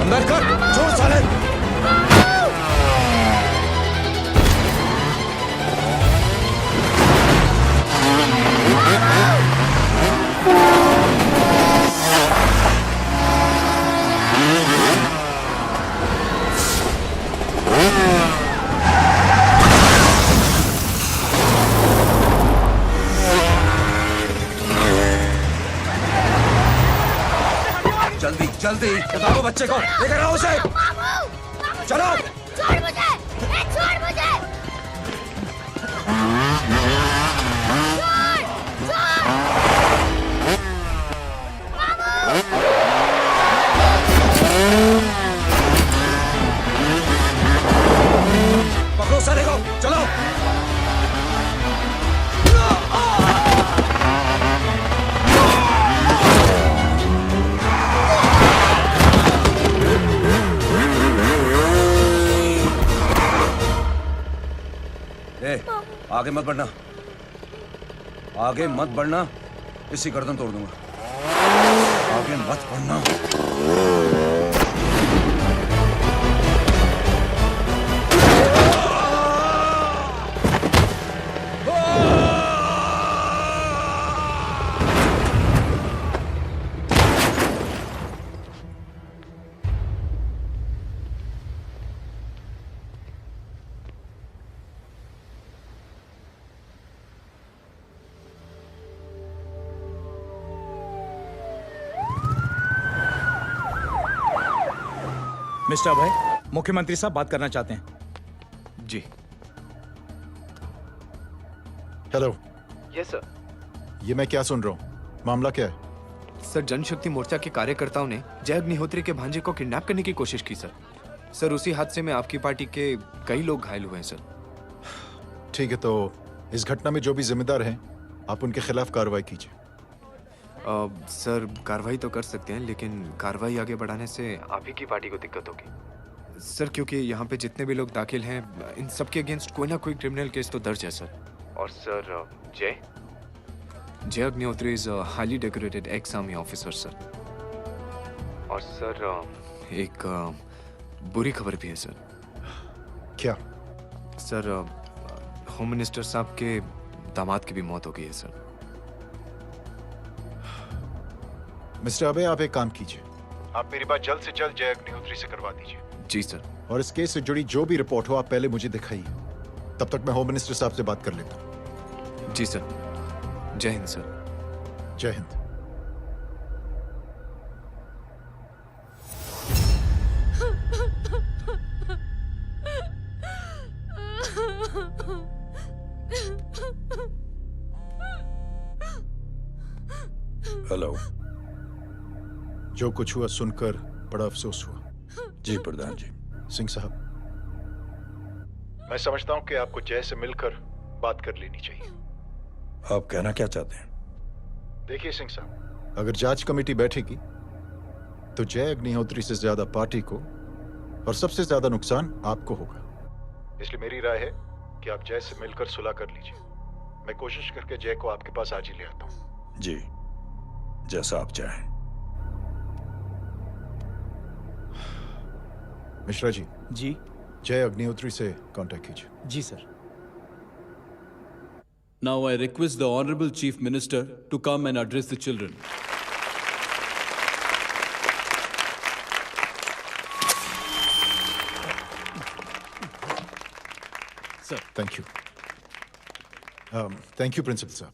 S15: अंदर कर, छोड़ साले। जल्दी जल्दी बताओ बच्चे को, लेकर आओ उसे। चलो।
S7: छोड़ मुझे, छोड़ मुझे।
S15: पकड़ो साले को, चलो। आगे मत बढ़ना, आगे मत बढ़ना, इसी गर्दन तोड़ दूंगा। आगे मत बढ़ना।
S19: मिस्टर अभय, मुख्यमंत्री साहब बात करना चाहते हैं।
S14: जी।
S21: हेलो।
S14: Yes sir.
S21: ये मैं क्या सुन रहा हूँ? मामला क्या है?
S14: सर, जनशक्ति मोर्चा के कार्यकर्ताओं ने जय अग्निहोत्री के भांजे को किडनैप करने की कोशिश की सर। सर, उसी हादसे में आपकी पार्टी के कई लोग घायल हुए हैं सर।
S21: ठीक है, तो इस घटना में जो भी जिम्मेदार हैं, आप उनके खिलाफ कार्रवाई कीजिए।
S14: सर, कार्रवाई तो कर सकते हैं, लेकिन कार्रवाई आगे बढ़ाने से आप ही की पार्टी को दिक्कत होगी सर, क्योंकि यहाँ पे जितने भी लोग दाखिल हैं, इन सब के अगेंस्ट कोई ना कोई क्रिमिनल केस तो दर्ज है सर। और सर, जय Agnihotri is highly decorated ex army officer sir. और सर, एक बुरी खबर भी है सर।
S21: क्या?
S14: सर, होम मिनिस्टर साहब के दामाद की भी मौत हो गई है सर।
S21: मिस्टर अबे, आप एक काम कीजिए, आप मेरी बात जल्द से जल्द जय अग्निहोत्री से करवा दीजिए।
S14: जी सर।
S21: और इस केस से जुड़ी जो भी रिपोर्ट हो, आप पहले मुझे दिखाइए। तब तक मैं होम मिनिस्टर साहब से बात कर लेता हूँ।
S14: जी सर। जय हिंद सर।
S21: जय हिंद। हेलो। जो कुछ हुआ सुनकर बड़ा अफसोस हुआ।
S15: जी प्रधान जी।
S21: सिंह साहब, मैं समझता हूं कि आपको जय से मिलकर बात कर लेनी चाहिए।
S15: आप कहना क्या चाहते हैं?
S21: देखिए सिंह साहब, अगर जांच कमेटी बैठेगी तो जय अग्निहोत्री से ज्यादा पार्टी को और सबसे ज्यादा नुकसान आपको होगा। इसलिए मेरी राय है कि आप जय से मिलकर सुलह कर लीजिए। मैं कोशिश करके जय को आपके पास आज ही ले आता हूं।
S15: जी, जैसा आप चाहें।
S21: मिश्रा जी।
S19: जी।
S21: जय अग्निहोत्री से कांटेक्ट कीजिए।
S19: जी sir.
S22: Now I request the Honorable Chief Minister to come and address the children.
S21: Sir, thank you. Thank you principal साहब।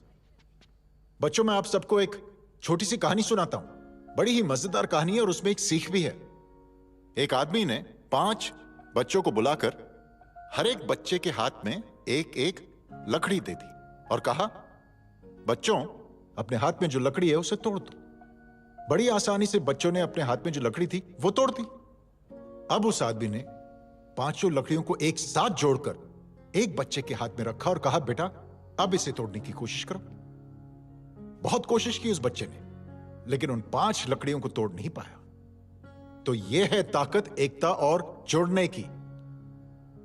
S21: बच्चों, मैं आप सबको एक छोटी सी कहानी सुनाता हूं। बड़ी ही मजेदार कहानी है और उसमें एक सीख भी है। एक आदमी ने 5 बच्चों को बुलाकर हर एक बच्चे के हाथ में एक एक लकड़ी दे दी और कहा, बच्चों, अपने हाथ में जो लकड़ी है उसे तोड़ दो। बड़ी आसानी से बच्चों ने अपने हाथ में जो लकड़ी थी वो तोड़ दी। अब उस आदमी ने 5 लकड़ियों को एक साथ जोड़कर एक बच्चे के हाथ में रखा और कहा, बेटा, अब इसे तोड़ने की कोशिश करो। बहुत कोशिश की उस बच्चे ने, लेकिन उन 5 लकड़ियों को तोड़ नहीं पाया। तो यह है ताकत एकता और जोड़ने की।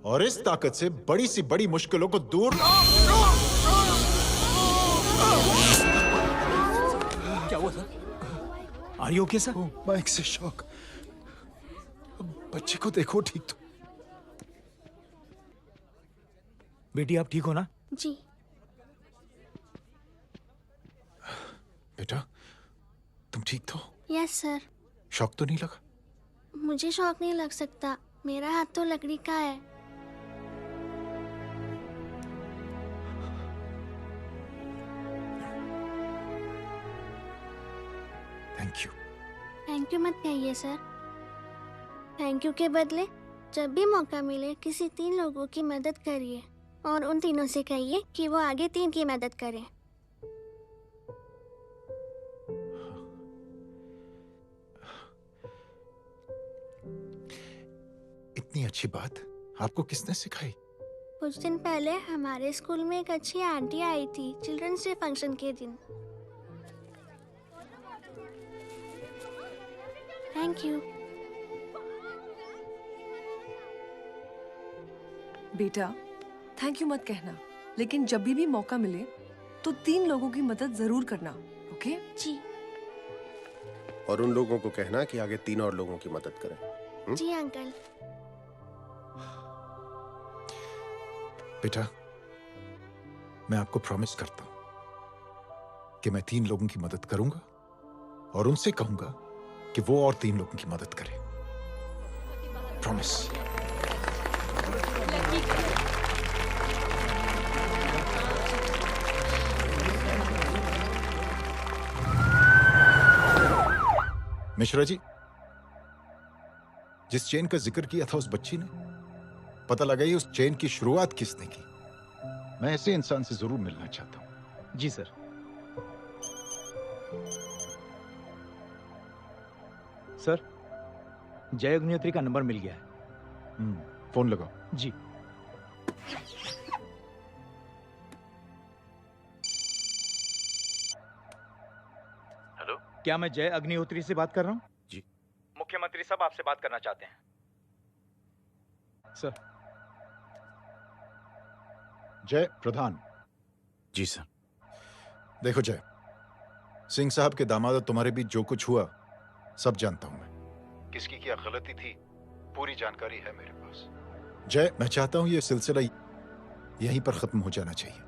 S21: और इस ताकत से बड़ी सी बड़ी मुश्किलों को दूर।
S19: क्या हुआ sir? Are you okay sir?
S21: Mike से शॉक। बच्चे को देखो ठीक तो।
S19: बेटी, आप ठीक हो ना?
S7: जी।
S21: बेटा, तुम ठीक तो?
S7: Yes sir.
S21: शॉक तो नहीं लगा?
S7: मुझे शॉक नहीं लग सकता, मेरा हाथ तो लकड़ी का है।
S21: Thank you.
S7: थैंक यू मत कहिए सर। थैंक यू के बदले जब भी मौका मिले किसी 3 लोगों की मदद करिए और उन तीनों से कहिए कि वो आगे 3 की मदद करें।
S21: इतनी अच्छी बात आपको किसने सिखाई?
S7: कुछ दिन पहले हमारे स्कूल में एक अच्छी आंटी आई थी चिल्ड्रंस डे फंक्शन के दिन। Thank you.
S23: बेटा, थैंक यू मत कहना, लेकिन जब भी मौका मिले तो 3 लोगों की मदद जरूर करना, ओके?
S7: जी।
S10: और उन लोगों को कहना कि आगे 3 और लोगों की मदद करें।
S7: जी अंकल।
S21: बेटा, मैं आपको प्रॉमिस करता हूं कि मैं 3 लोगों की मदद करूंगा और उनसे कहूंगा कि वो और 3 लोगों की मदद करें। प्रॉमिस। मिश्रा जी, जिस चेन का जिक्र किया था उस बच्ची ने, पता लगाइए उस चेन की शुरुआत किसने की। मैं ऐसे इंसान से जरूर मिलना चाहता हूं।
S19: जी सर। सर, जय अग्निहोत्री का नंबर मिल गया है।
S21: फोन लगाओ।
S19: जी।
S20: हेलो,
S19: क्या मैं जय अग्निहोत्री से बात कर रहा हूँ?
S20: जी।
S19: मुख्यमंत्री साहब आपसे बात करना चाहते हैं। सर।
S21: जय प्रधान।
S20: जी सर।
S21: देखो जय, सिंह साहब के दामाद तुम्हारे बीच जो कुछ हुआ सब जानता हूं मैं। किसकी क्या गलती थी पूरी जानकारी है मेरे पास। जय, मैं चाहता हूं ये सिलसिला यहीं पर खत्म हो जाना चाहिए।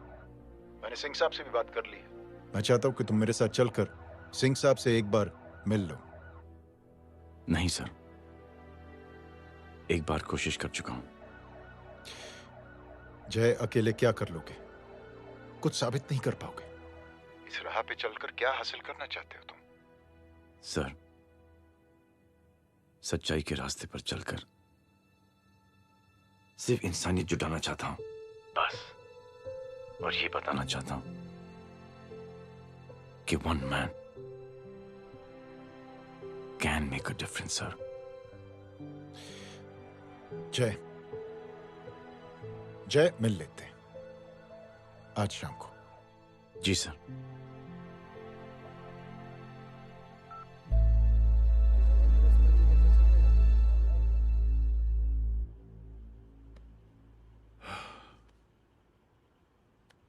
S21: मैंने सिंह साहब से भी बात कर ली है। मैं चाहता हूं कि तुम मेरे साथ चलकर सिंह साहब से एक बार मिल लो।
S20: नहीं सर, एक बार कोशिश कर चुका हूं।
S21: जय, अकेले क्या कर लोगे? कुछ साबित नहीं कर पाओगे। इस राह पे चलकर क्या हासिल करना चाहते हो तुम?
S20: सर, सच्चाई के रास्ते पर चलकर सिर्फ इंसानियत जुटाना चाहता हूं, बस। और ये बताना चाहता हूं कि one man can make a difference sir.
S21: जय, जय, मिल लेते हैं आज शाम को।
S20: जी सर।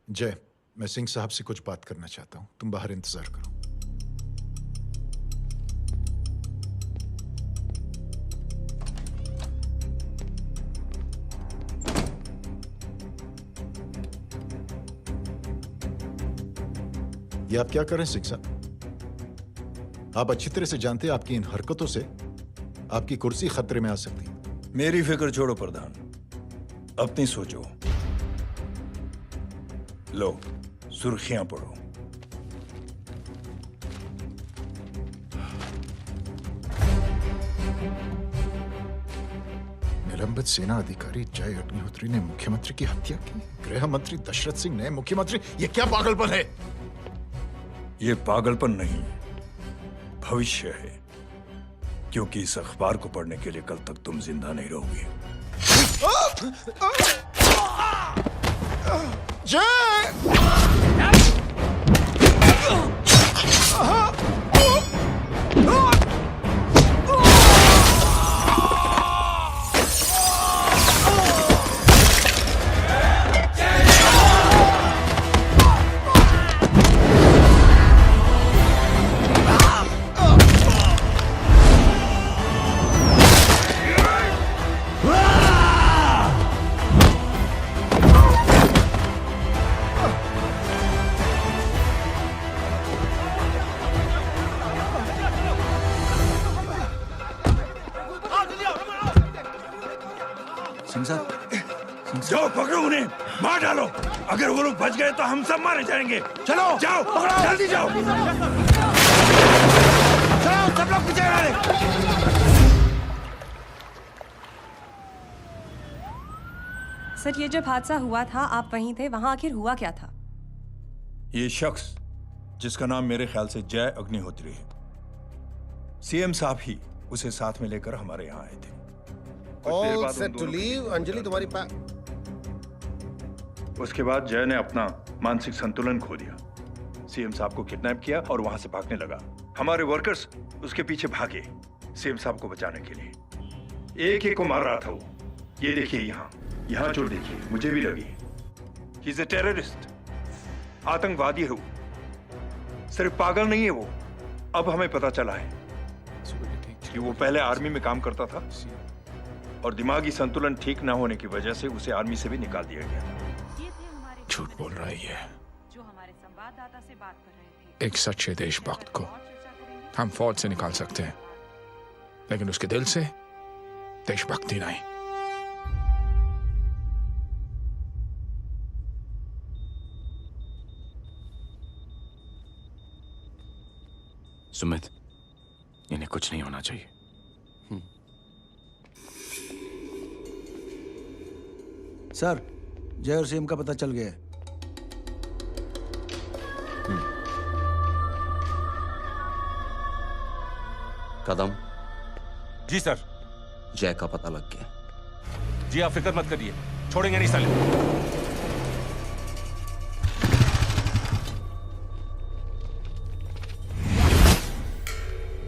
S21: जय, मैं सिंह साहब से कुछ बात करना चाहता हूं। तुम बाहर इंतजार करो। ये आप क्या कर रहे हैं सिंह साहब? आप अच्छी तरह से जानते हैं आपकी इन हरकतों से आपकी कुर्सी खतरे में आ सकती है।
S15: मेरी फिक्र छोड़ो प्रधान, अपनी सोचो। लो, सुर्खियां पढ़ो।
S21: निलंबित सेना अधिकारी जय अग्निहोत्री ने मुख्यमंत्री की हत्या की। गृह मंत्री दशरथ सिंह ने मुख्यमंत्री, ये क्या पागलपन है?
S15: ये पागलपन नहीं, भविष्य है, क्योंकि इस अखबार को पढ़ने के लिए कल तक तुम जिंदा नहीं रहोगे। जाओ पकड़ो उन्हें, मार डालो। अगर वो लोग बच गए तो हम सब मारे जाएंगे। चलो जाओ, पकड़ो, जल्दी जाओ। चलो सब लोग पीछे आ रहे।
S23: सर, ये जब हादसा हुआ था आप वहीं थे, वहां आखिर हुआ क्या था?
S15: ये शख्स जिसका नाम मेरे ख्याल से जय अग्निहोत्री है, सीएम साहब ही उसे साथ में लेकर हमारे यहाँ आए थे।
S10: All set to leave, Anjali तुम्हारी
S15: उसके बाद जय ने अपना मानसिक संतुलन खो दिया, सीएम साहब को किडनैप किया और वहां से भागने लगा। हमारे वर्कर्स उसके पीछे भागे सीएम साहब को बचाने के लिए। एक एक को मार रहा था वो। ये देखिए यहाँ चोट देखिए, मुझे भी लगी। ही इज अ टेररिस्ट, आतंकवादी है वो, सिर्फ पागल नहीं है वो। अब हमें पता चला है कि वो पहले आर्मी में काम करता था और दिमागी संतुलन ठीक ना होने की वजह से उसे आर्मी से भी निकाल दिया गया।
S21: झूठ बोल रही है।
S23: जो हमारे संवाददाता से बात कर रहे थे।
S2: एक सच्चे देशभक्त को हम फौज से निकाल सकते हैं, लेकिन उसके दिल से देशभक्ति नहीं।
S20: सुमित, इन्हें कुछ नहीं होना चाहिए।
S4: सर, जय और सीएम का पता चल गया है।
S8: कदम।
S13: जी सर।
S8: जय का पता लग गया।
S13: जी आप फिक्र मत करिए, छोड़ेंगे नहीं साले।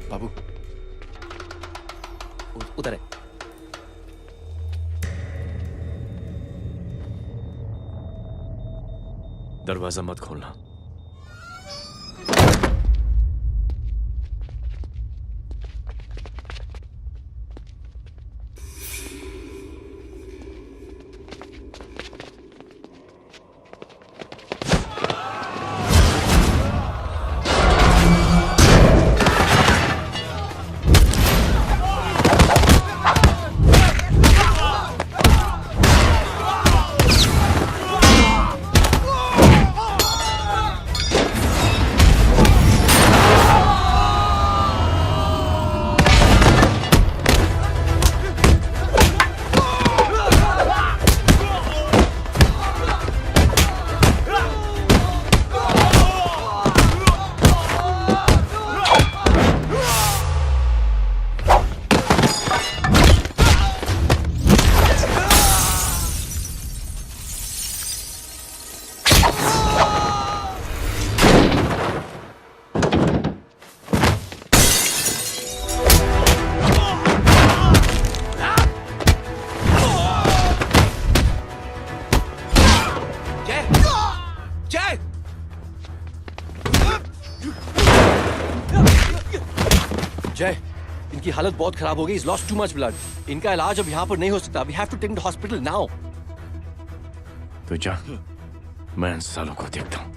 S8: बाबू उधर है।
S20: दरवाजा मत खोलना।
S18: जय, इनकी हालत बहुत खराब हो गई। He's lost too much blood. इनका इलाज अब यहाँ पर नहीं हो सकता। We have to take him to hospital now.
S20: तो जा, मैं इन सालों को देखता हूँ।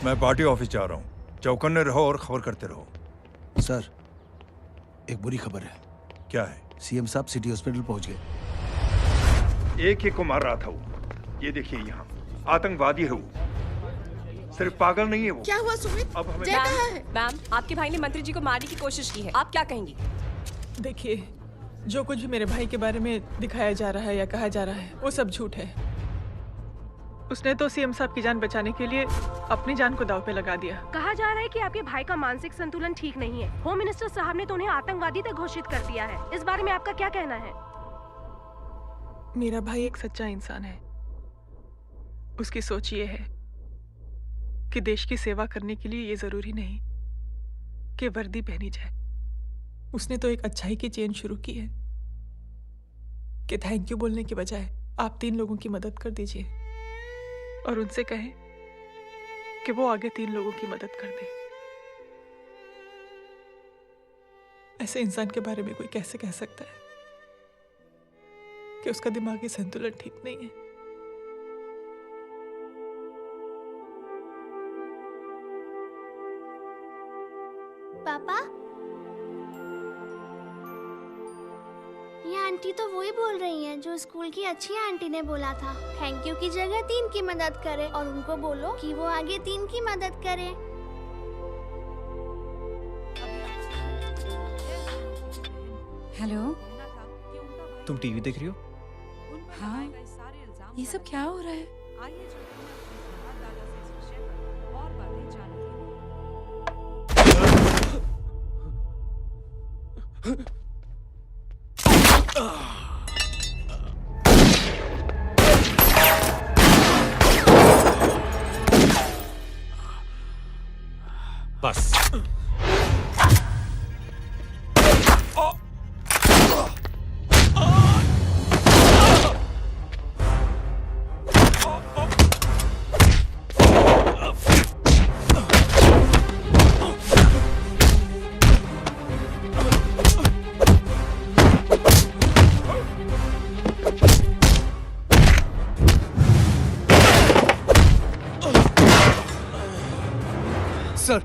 S15: मैं पार्टी ऑफिस जा रहा हूँ। चौकन्ने रहो और खबर करते रहो।
S4: सर, एक बुरी खबर है।
S15: क्या है?
S4: सीएम साहब सिटी हॉस्पिटल पहुंच गए।
S15: एक ही को मार रहा था वो। ये देखिए यहाँ आतंकवादी है वो। सिर्फ पागल नहीं है वो।
S23: क्या हुआ सुमित?
S15: अब हमें
S24: मैम, आपके भाई ने मंत्री जी को मारने की कोशिश की है। आप क्या कहेंगी?
S1: देखिए, जो कुछ भी मेरे भाई के बारे में दिखाया जा रहा है या कहा जा रहा है वो सब झूठ है। उसने तो सीएम साहब की जान बचाने के लिए अपनी जान को दांव पे लगा दिया।
S24: कहा जा रहा है कि आपके भाई का मानसिक संतुलन ठीक नहीं है। होम मिनिस्टर साहब ने तो उन्हें आतंकवादी तक घोषित कर दिया है। इस बारे में आपका क्या कहना है?
S1: मेरा भाई एक सच्चा इंसान है। उसकी सोच ये है कि देश की सेवा करने के लिए ये जरूरी नहीं कि वर्दी पहनी जाए। उसने तो एक अच्छाई की चेन शुरू की है कि थैंक यू बोलने के बजाय आप 3 लोगों की मदद कर दीजिए। और उनसे कहें कि वो आगे 3 लोगों की मदद कर दे। ऐसे इंसान के बारे में कोई कैसे कह सकता है कि उसका दिमागी संतुलन ठीक नहीं है?
S7: पापा, ये आंटी तो वही बोल रही हैं जो स्कूल की अच्छी आंटी ने बोला था, थैंक यू की जगह 3 की मदद करे, और उनको बोलो कि वो आगे 3 की मदद करे।
S3: हेलो,
S19: तुम टीवी देख रही हो?
S3: हाँ, ये सब क्या हो रहा है?
S12: बस।
S14: सर,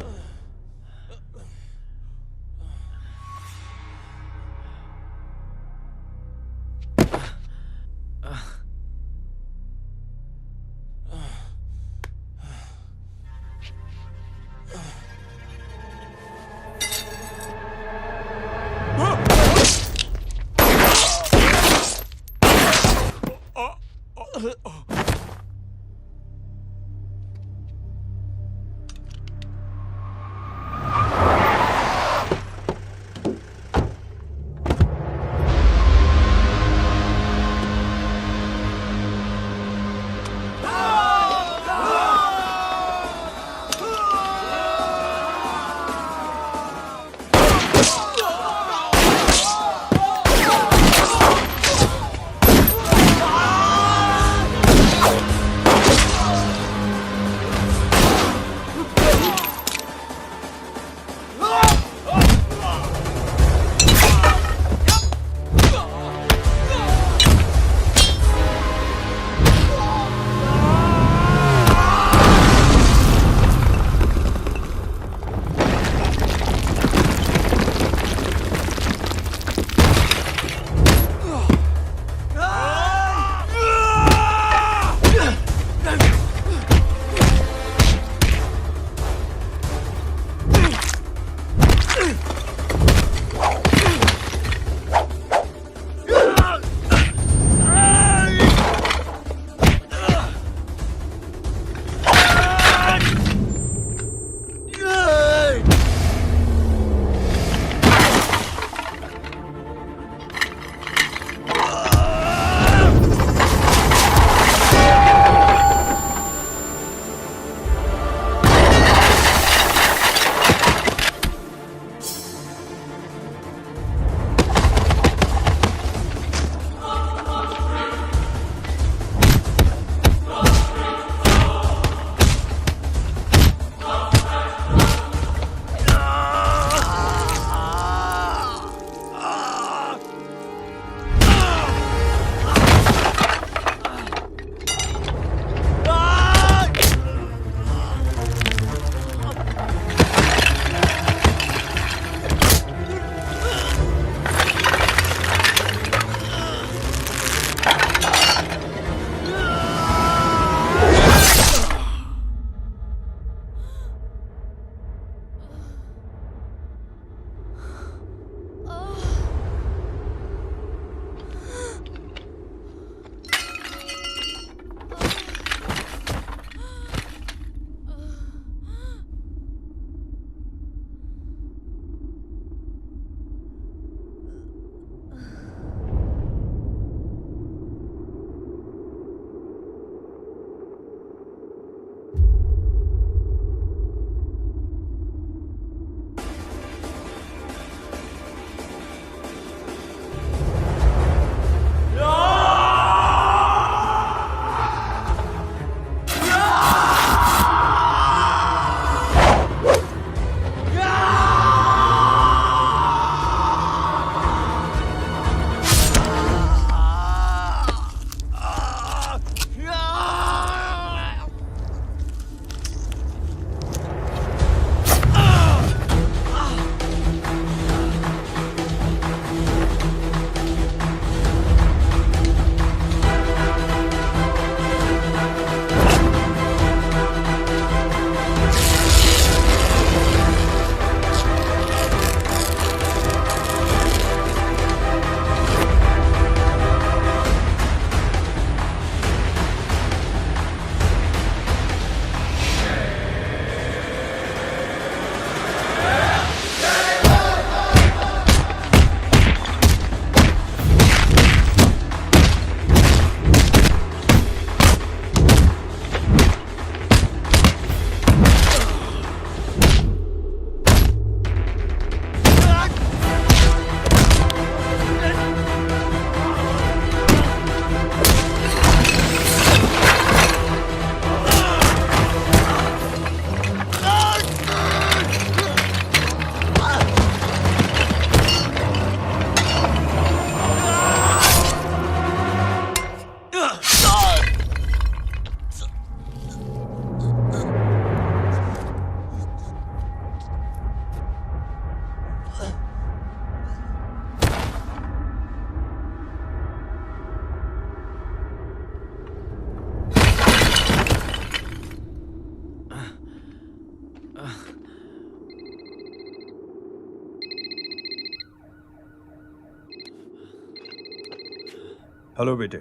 S15: हेलो बेटे।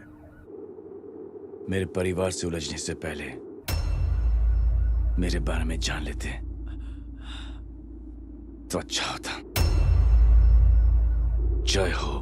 S20: मेरे परिवार से उलझने से पहले मेरे बारे में जान लेते तो अच्छा होता। जय हो।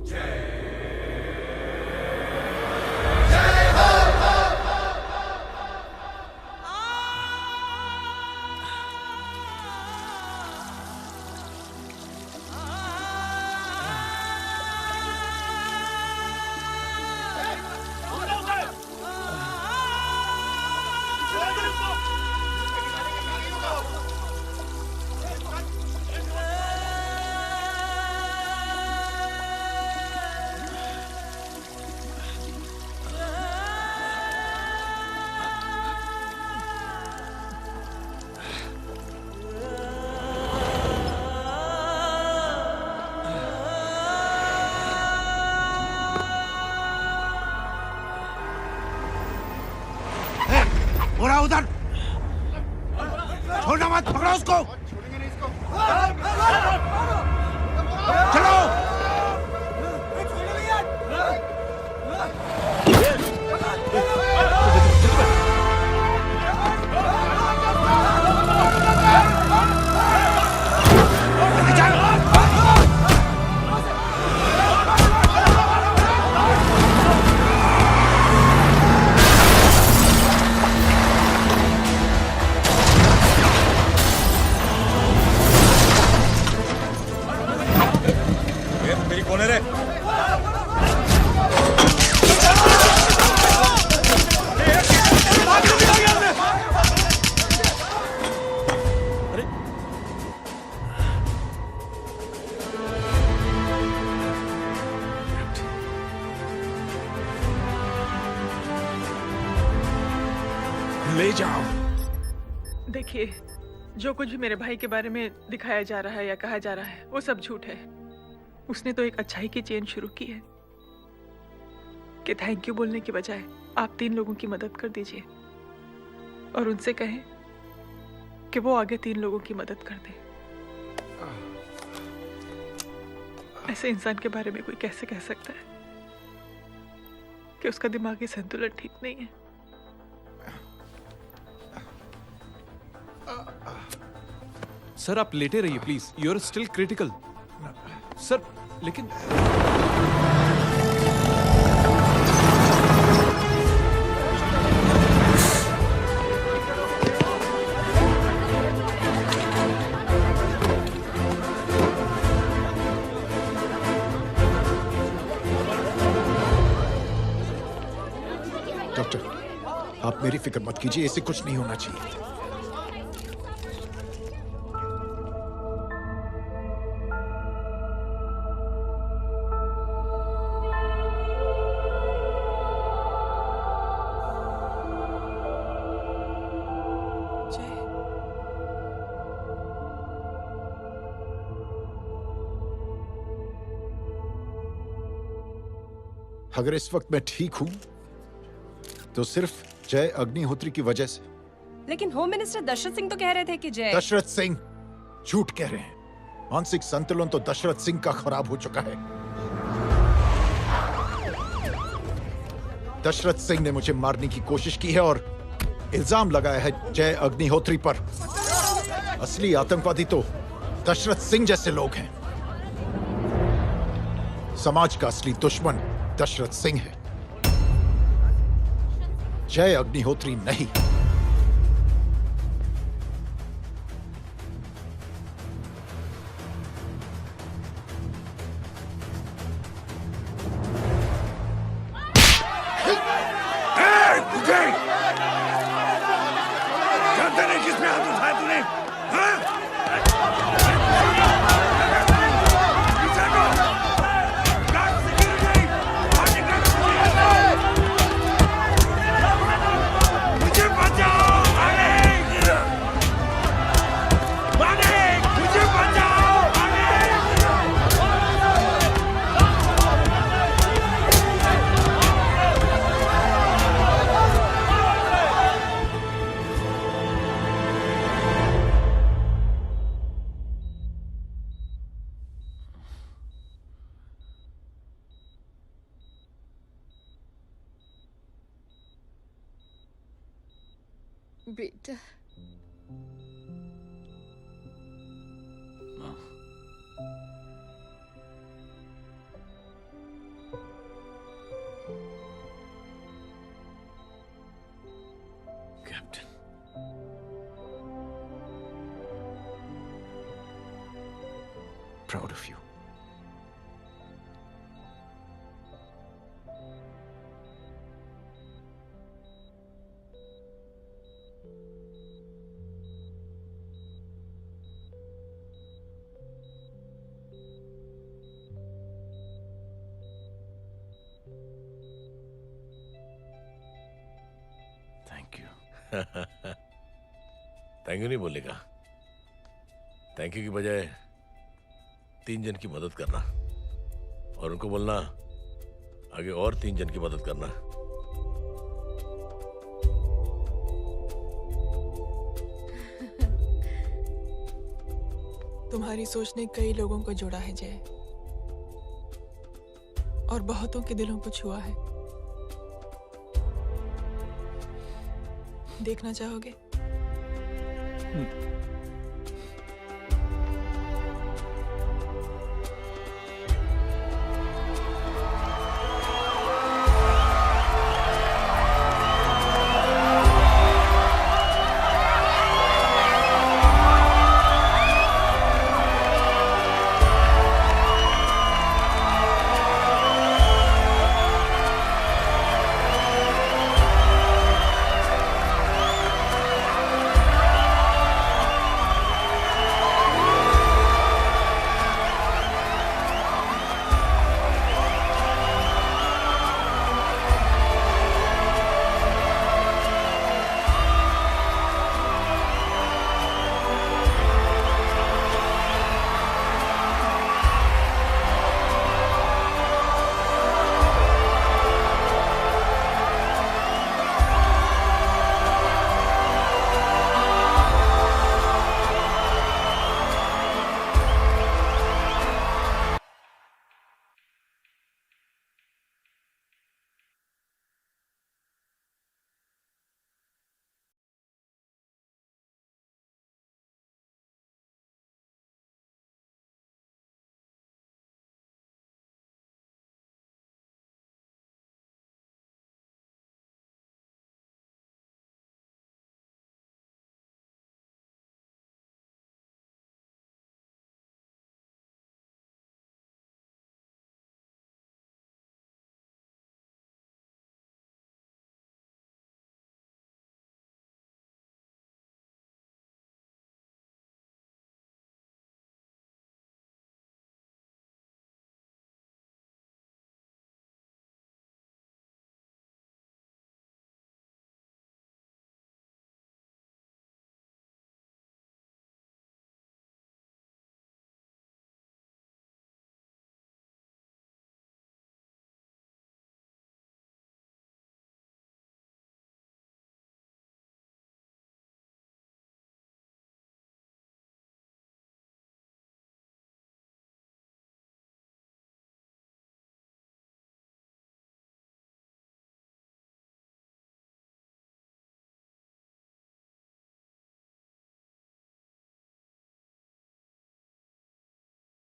S10: बुरा उधर, छोड़ना मत, पकड़ो उसको। चलो।
S2: ले जाओ।
S1: देखिए, जो कुछ भी मेरे भाई के बारे में दिखाया जा रहा है या कहा जा रहा है वो सब झूठ है। उसने तो एक अच्छाई की चेन शुरू की है कि थैंक यू बोलने की बजाय आप 3 लोगों की मदद कर दीजिए और उनसे कहें कि वो आगे 3 लोगों की मदद कर दे। ऐसे इंसान के बारे में कोई कैसे कह सकता है कि उसका दिमागी संतुलन ठीक नहीं है?
S12: सर आप लेटे रहिए please, you are still critical. Sir लेकिन
S21: डॉक्टर, आप मेरी फिक्र मत कीजिए, इसे कुछ नहीं होना चाहिए। अगर इस वक्त मैं ठीक हूं तो सिर्फ जय अग्निहोत्री की वजह से।
S3: लेकिन होम मिनिस्टर दशरथ सिंह तो कह रहे थे कि जय।
S21: दशरथ सिंह झूठ कह रहे हैं। मानसिक संतुलन तो दशरथ सिंह का खराब हो चुका है। दशरथ सिंह ने मुझे मारने की कोशिश की है और इल्जाम लगाया है जय अग्निहोत्री पर। असली आतंकवादी तो दशरथ सिंह जैसे लोग हैं। समाज का असली दुश्मन दशरथ सिंह है, जय अग्निहोत्री नहीं।
S10: जानते नहीं किसमें हाथ उठाया तूने? मुझे
S9: बेटा
S20: captain,
S14: proud of you.
S20: Thank you. Thank you नहीं बोलेगा, थैंक यू की बजाय 3 जन की मदद करना और उनको बोलना आगे और 3 जन की मदद करना।
S1: तुम्हारी सोच ने कई लोगों को जोड़ा है जय, और बहुतों के दिलों को छुआ है। देखना चाहोगे?